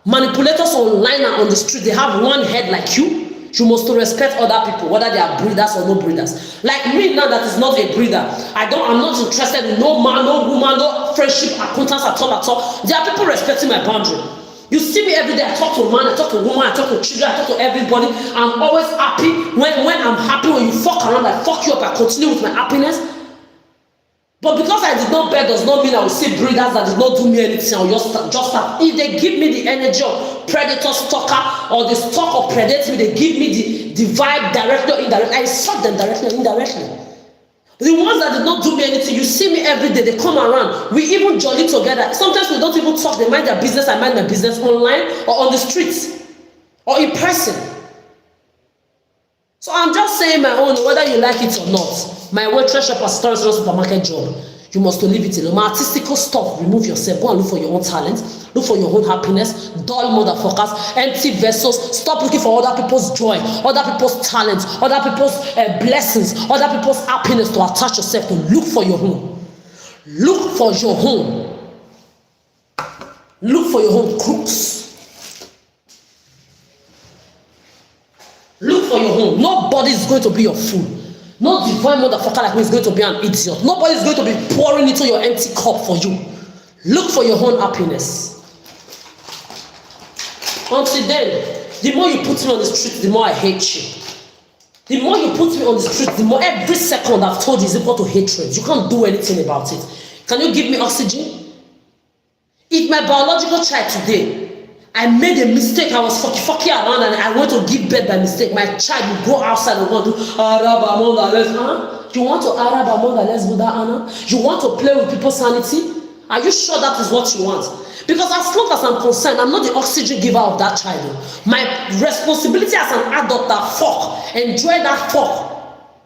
manipulators online and on the street, they have one head like you. You must respect other people, whether they are breeders or no breeders. Like me now, that is not a breeder. I'm not interested in no man, no woman, no friendship, acquaintance at all. There are people respecting my boundary. You see me every day. I talk to man, I talk to woman, I talk to children, I talk to everybody. I'm always happy when I'm happy. When you fuck around, I fuck you up. I continue with my happiness. But because I did not bet does not mean I will see breeders that did not do me anything. I will just start. If they give me the energy of predator, stalker, or the stalk of predate me, they give me the vibe directly or indirectly. I suck them directly or indirectly. The ones that did not do me anything, you see me every day, they come around. We even jolly together. Sometimes we don't even talk. They mind their business, I mind my business, online or on the streets or in person. So I'm just saying my own, whether you like it or not. My waitress shop as store is not a supermarket job. You must leave it alone. My artistical stuff, remove yourself. Go and look for your own talent. Look for your own happiness. Dull motherfuckers, empty vessels. Stop looking for other people's joy, other people's talent, other people's blessings, other people's happiness to attach yourself to. Look for your home. Look for your home. Look for your home, crooks. Look for your home. Nobody is going to be your fool. No divine motherfucker like me is going to be an idiot. Nobody is going to be pouring into your empty cup for you. Look for your own happiness. Until then, the more you put me on the street, the more I hate you. The more you put me on the street, the more every second I've told you is equal to hatred. You can't do anything about it. Can you give me oxygen? If my biological child today, I made a mistake, I was fucking around and I went to give birth by mistake, my child will go outside and go to Arab among the less. You want to Arab among the less Buddha Anna? You want to play with people's sanity? Are you sure that is what you want? Because as long as I'm concerned, I'm not the oxygen giver of that child. My responsibility as an adult that fuck, enjoy that fuck,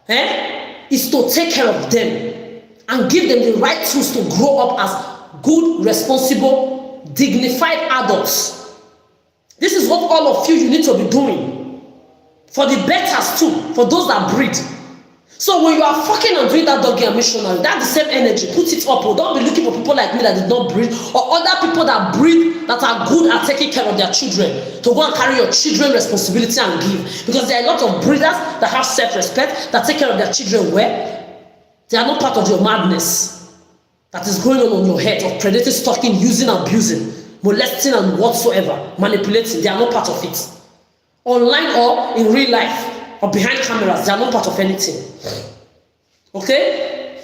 is to take care of them and give them the right tools to grow up as good, responsible, dignified adults. This is what all of you need to be doing. For the betters too, for those that breed. So when you are fucking and doing that doggy and missionary, that's the same energy. Put it up. Don't be looking for people like me that did not breed, or other people that breed that are good at taking care of their children, to go and carry your children responsibility and give. Because there are a lot of breeders that have self-respect, that take care of their children well. They are not part of your madness that is going on your head of predating, stalking, using, abusing, molesting and whatsoever, manipulating. They are not part of it. Online or in real life or behind cameras, they are not part of anything. Okay?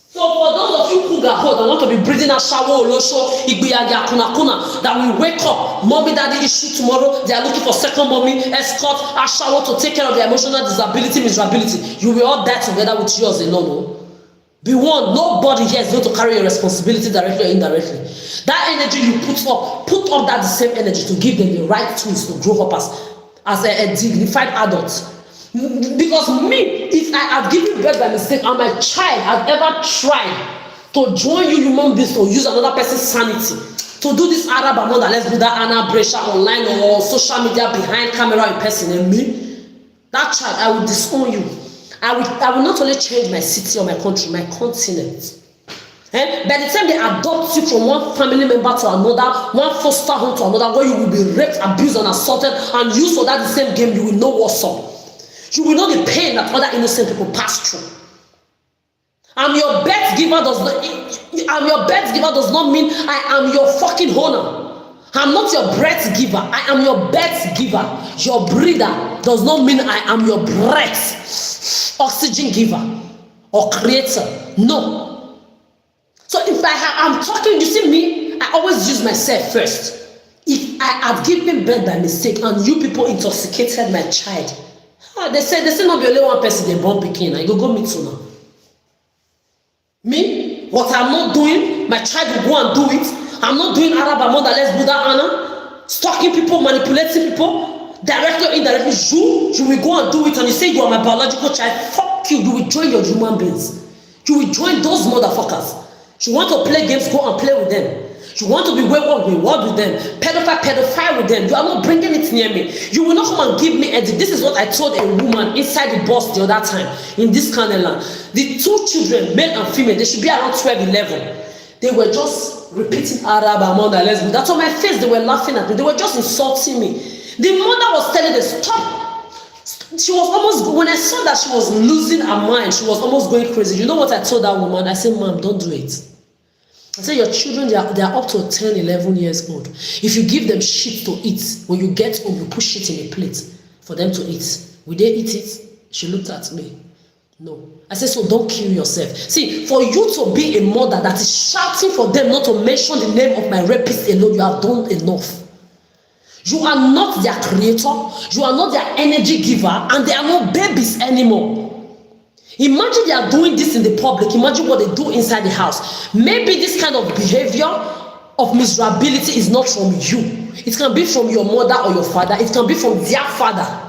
So for those of you who got hold and want to be breathing a shower, that will wake up, mommy, daddy issue tomorrow, they are looking for second mommy, escort, a shower to take care of their emotional disability, miserability. You will all die together with yours alone. No? Be warned, nobody here is going to carry your responsibility directly or indirectly. That energy you put up that the same energy to give them the right tools to grow up as a dignified adult. Because me, if I have given birth by mistake and my child has ever tried to join you human beings to use another person's sanity, to do this Arab among the let's do that Anna Brescia online or social media behind camera in person, and me, that child, I will disown you. I will not only change my city or my country, my continent. By the time they adopt you from one family member to another, one foster home to another, where you will be raped, abused, and assaulted, and used for that the same game, you will know what's up. You will know the pain that other innocent people pass through. I'm your birth giver does not mean I am your fucking owner. I'm not your breath giver. I am your birth giver. Your breather does not mean I am your breath oxygen giver or creator. No. So if I'm talking, you see me, I always use myself first. If I have given birth by mistake and you people intoxicated my child, they say not be only one person they born pikin. I go meet you now. Me, what I'm not doing, my child will go and do it. I'm not doing Arab Amanda, let's Buddha Anna, stalking people, manipulating people, directly or indirectly. You will go and do it, and you say you are my biological child. Fuck you. You will join your human beings. You will join those motherfuckers. You want to play games, go and play with them. You want to be wayward with them. Pedophile with them. You are not bringing it near me. You will not come and give me edit. This is what I told a woman inside the bus the other time in this kind of land. The two children, male and female, they should be around 12, 11. They were just repeating Arab, Amanda, lesbian. That's on my face. They were laughing at me. They were just insulting me. The mother was telling them, stop. She was almost, when I saw that she was losing her mind, she was almost going crazy. You know what I told that woman? I said, ma'am, don't do it. I said, your children, they are up to 10, 11 years old. If you give them shit to eat, when you get home, you put shit in a plate for them to eat. Will they eat it? She looked at me. No. I said, so don't kill yourself. See, for you to be a mother that is shouting for them not to mention the name of my rapist alone, you have done enough. You are not their creator, you are not their energy giver, and they are not babies anymore. Imagine they are doing this in the public. Imagine what they do inside the house. Maybe this kind of behavior of miserability is not from you. It can be from your mother or your father. It can be from their father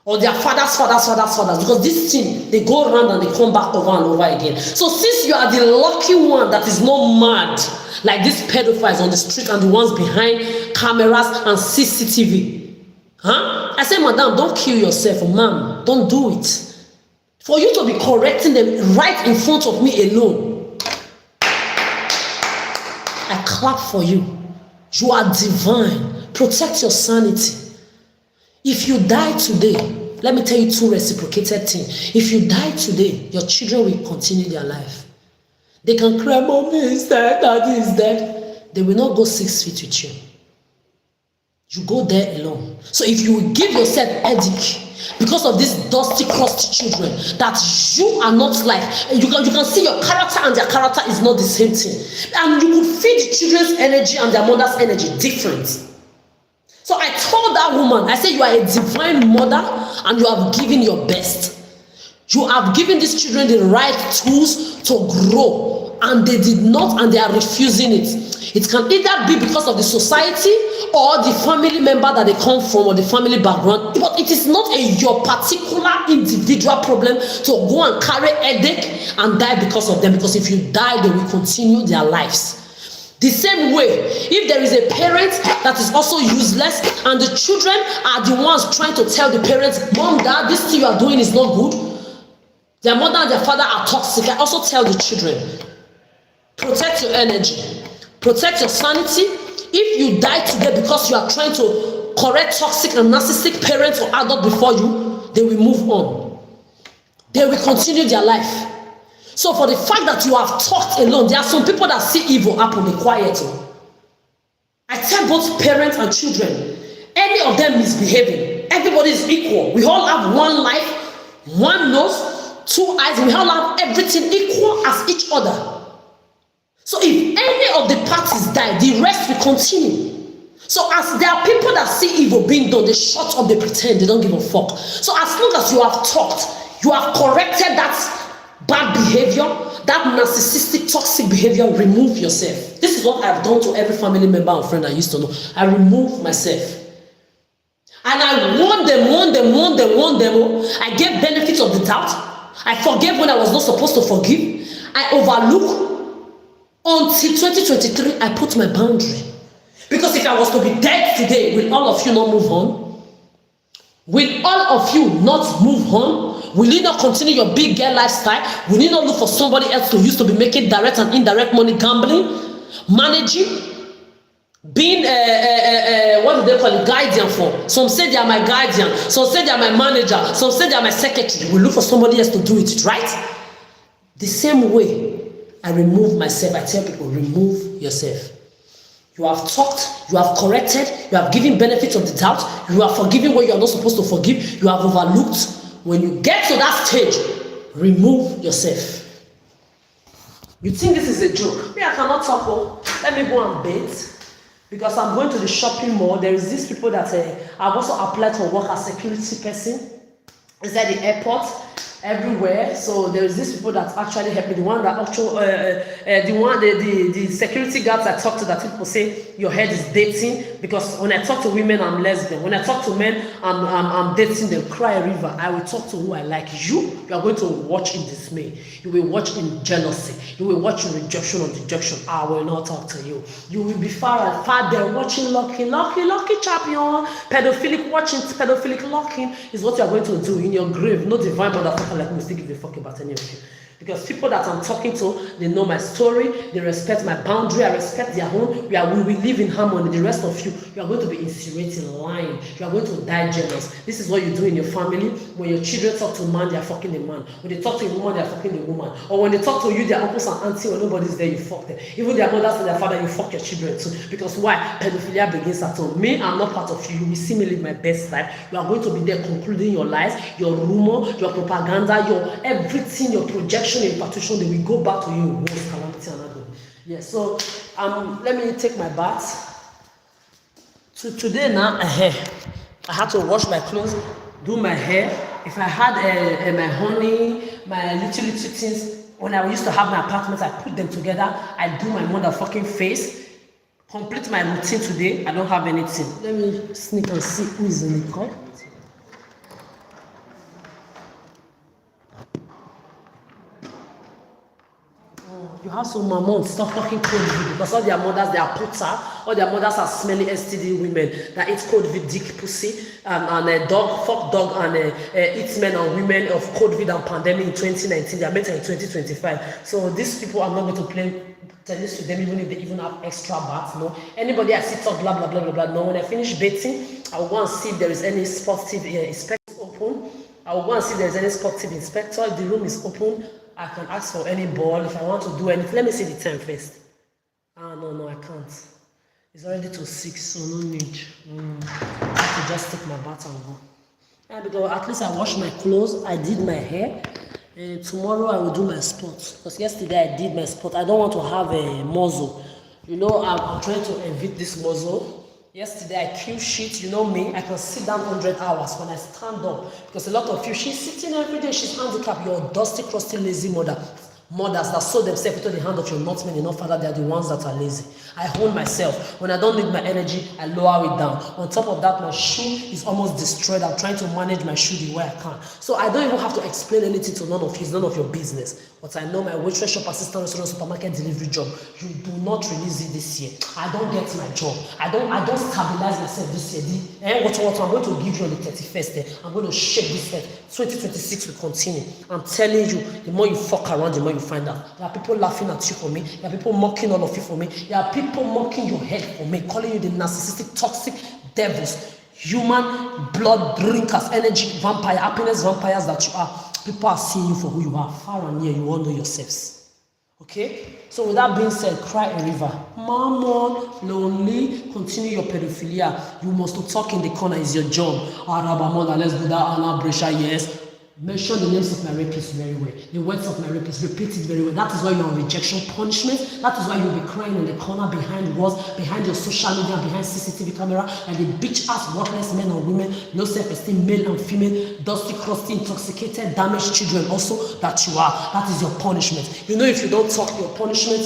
or their fathers, because this thing, they go around and they come back over and over again. So since you are the lucky one that is not mad, like these pedophiles on the street and the ones behind cameras and CCTV, I say, madam, don't kill yourself. Ma'am, don't do it. For you to be correcting them right in front of me alone, I clap for you. You are divine. Protect your sanity. If you die today, let me tell you two reciprocated things. If you die today, your children will continue their life. They can cry, mommy is dead, daddy is dead. They will not go 6 feet with you. You go there alone. So if you will give yourself headache because of these dusty, crusty children, that you are not like, you can see your character and their character is not the same thing. And you could feed the children's energy and their mother's energy different. So I told that woman, I said, you are a divine mother and you have given your best. You have given these children the right tools to grow, and they did not, and they are refusing it. It can either be because of the society or the family member that they come from or the family background, but it is not your particular individual problem to go and carry headache and die because of them, because if you die, they will continue their lives. The same way, if there is a parent that is also useless and the children are the ones trying to tell the parents, mom, dad, this thing you are doing is not good. Their mother and their father are toxic. I also tell the children, protect your energy, protect your sanity. If you die today because you are trying to correct toxic and narcissistic parents or adults before you, they will move on. They will continue their life. So for the fact that you have talked alone, there are some people that see evil happen, be quiet. I tell both parents and children, any of them misbehaving, everybody is equal. We all have one life, one nose, 2 eyes. We all have everything equal as each other. So if any of the parties die, the rest will continue. So as there are people that see evil being done, they shut up, they pretend, they don't give a fuck. So as long as you have talked, you have corrected that bad behavior, that narcissistic, toxic behavior, remove yourself. This is what I've done to every family member and friend I used to know. I remove myself. And I warn them. I gave benefits of the doubt. I forgave when I was not supposed to forgive. I overlook. Until 2023, I put my boundary. Because if I was to be dead today, will all of you not move on? Will all of you not move on? Will you not continue your big girl lifestyle? Will you not look for somebody else to use to be making direct and indirect money gambling, managing? Being what do they call it, guardian for? Some say they are my guardian, some say they are my manager, some say they are my secretary. We look for somebody else to do it, right? The same way I remove myself, I tell people, remove yourself. You have talked, you have corrected, you have given benefits of the doubt, you have forgiven what you are not supposed to forgive, you have overlooked. When you get to that stage, remove yourself. You think this is a joke? Me, I cannot talk. Oh, let me go and bathe. Because I'm going to the shopping mall. There is these people that I've also applied to work as security person inside the airport, everywhere. So there is these people that actually help me. The one that actually, the security guards I talk to, that people say your head is dating. Because when I talk to women, I'm lesbian. When I talk to men, I'm dating them. Cry a river. I will talk to who I like. You are going to watch in dismay. You will watch in jealousy. You will watch in rejection or dejection. I will not talk to you. You will be far and far there watching lucky champion. Pedophilic watching, pedophilic locking is what you are going to do in your grave. No divine motherfucker like me still give a fuck about any of you. Because people that I'm talking to, they know my story, they respect my boundary, I respect their own. We will live in harmony. The rest of you, you are going to be insinuating, lying. You are going to die jealous. This is what you do in your family. When your children talk to a man, they are fucking the man. When they talk to a woman, they are fucking the woman. Or when they talk to you, their uncles and auntie, when nobody's there, you fuck them. Even their mothers and their father, you fuck your children too. Because why? Pedophilia begins at home. Me, I'm not part of you. You will see me live my best life. You are going to be there concluding your lies, your rumor, your propaganda, your everything, your projection, your infatuation. They will go back to you in worse calamity and agony. Yeah, so let me take my bath. Today now, I had to wash my clothes, do my hair. If I had my honey, my little things, when I used to have my apartment, I put them together. I do my motherfucking face. Complete my routine today. I don't have anything. Let me sneak and see who is in the cup. You have some mamons, stop talking code because all their mothers, they are puta, all their mothers are smelly STD women that eat COVID dick pussy and a dog, fuck dog and eat men and women of COVID and pandemic in 2019. They are better in 2025. So these people, I'm not going to play tennis to them even if they even have extra bats. No, anybody I see talk blah blah blah blah blah. No, when I finish bathing, I will go and see if there is any sportive inspector open. I will go and see if there is any sportive inspector. If the room is open, I can ask for any ball if I want to do anything. Let me see the time first. No, I can't. It's already till 6, so no need. I have to just take my bath and go. And because at least I washed my clothes, I did my hair. Tomorrow I will do my sports. Because yesterday I did my sport. I don't want to have a muzzle. You know, I'm trying to evade this muzzle. Yesterday I kill shit, you know me, I can sit down 100 hours when I stand up. Because a lot of you, she's sitting every day, she's handicapped. You're a dusty, crusty, lazy mother. Mothers that sold themselves into the hand of your not men, enough father, they are the ones that are lazy. I hold myself. When I don't need my energy, I lower it down. On top of that, my shoe is almost destroyed. I'm trying to manage my shoe the way I can. So I don't even have to explain anything to none of you. It's none of your business. But I know my waitress, shop assistant, restaurant, supermarket delivery job. You do not release it this year. I don't get my job. I don't stabilize myself this year. What I'm going to give you on the 31st. I'm going to shake this head. 2026 will continue. I'm telling you, the more you fuck around, the more you find out. There are people laughing at you for me. There are people mocking all of you for me. There are people mocking your head for me, calling you the narcissistic, toxic devils, human blood drinkers, energy vampire, happiness vampires that you are. People are seeing you for who you are. Far and near, you all know yourselves. Okay? So with that being said, cry a river. Mama, lonely, continue your pedophilia. You must talk in the corner, is your job. Arabamona, let's do that. Anna Brescia, yes. Mention the names of my rapists very well. The words of my rapists, repeat it very well. That is why you're on rejection punishment. That is why you'll be crying in the corner behind walls, behind your social media, behind CCTV camera, and the bitch-ass worthless men and women, low self-esteem, male and female, dusty, crusty, intoxicated, damaged children also that you are. That is your punishment. You know, if you don't talk, your punishment,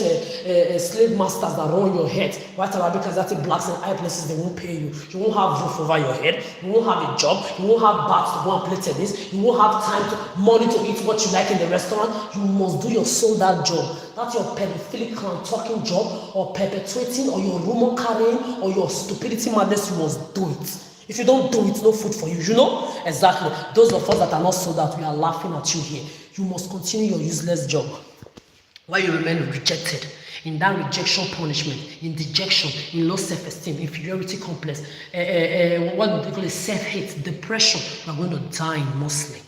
slave masters that run your head, white Arabic, Asiatic, blacks and high places, they won't pay you. You won't have roof over your head. You won't have a job. You won't have baths to go and play tennis. You won't have money to eat what you like in the restaurant. You must do your sold out job. That's your pedophilic clown talking job, or perpetuating, or your rumor carrying, or your stupidity madness. You must do it. If you don't do it, no food for you. You know? Exactly. Those of us that are not sold out, we are laughing at you here. You must continue your useless job while you remain rejected. In that rejection punishment, in dejection, in low self-esteem, inferiority complex, what do they call it, self-hate, depression, you are going to die mostly.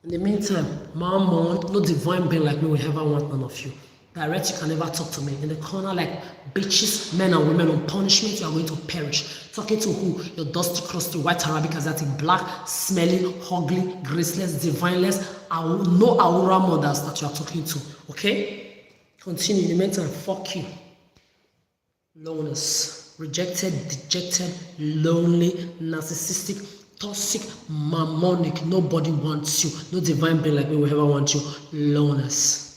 In the meantime, Mom, no divine being like me will ever want none of you. Direct, you can never talk to me. In the corner like bitches, men and women on punishment, you are going to perish. Talking to who? Your dusty, crusty, white Arabic, Asiatic, black, smelly, ugly, graceless, divineless, no aura mothers that you are talking to. Okay? Continue. In the meantime, fuck you. Loners. Rejected, dejected, lonely, narcissistic, toxic, mammonic. Nobody wants you. No divine being like me will ever want you. Loners.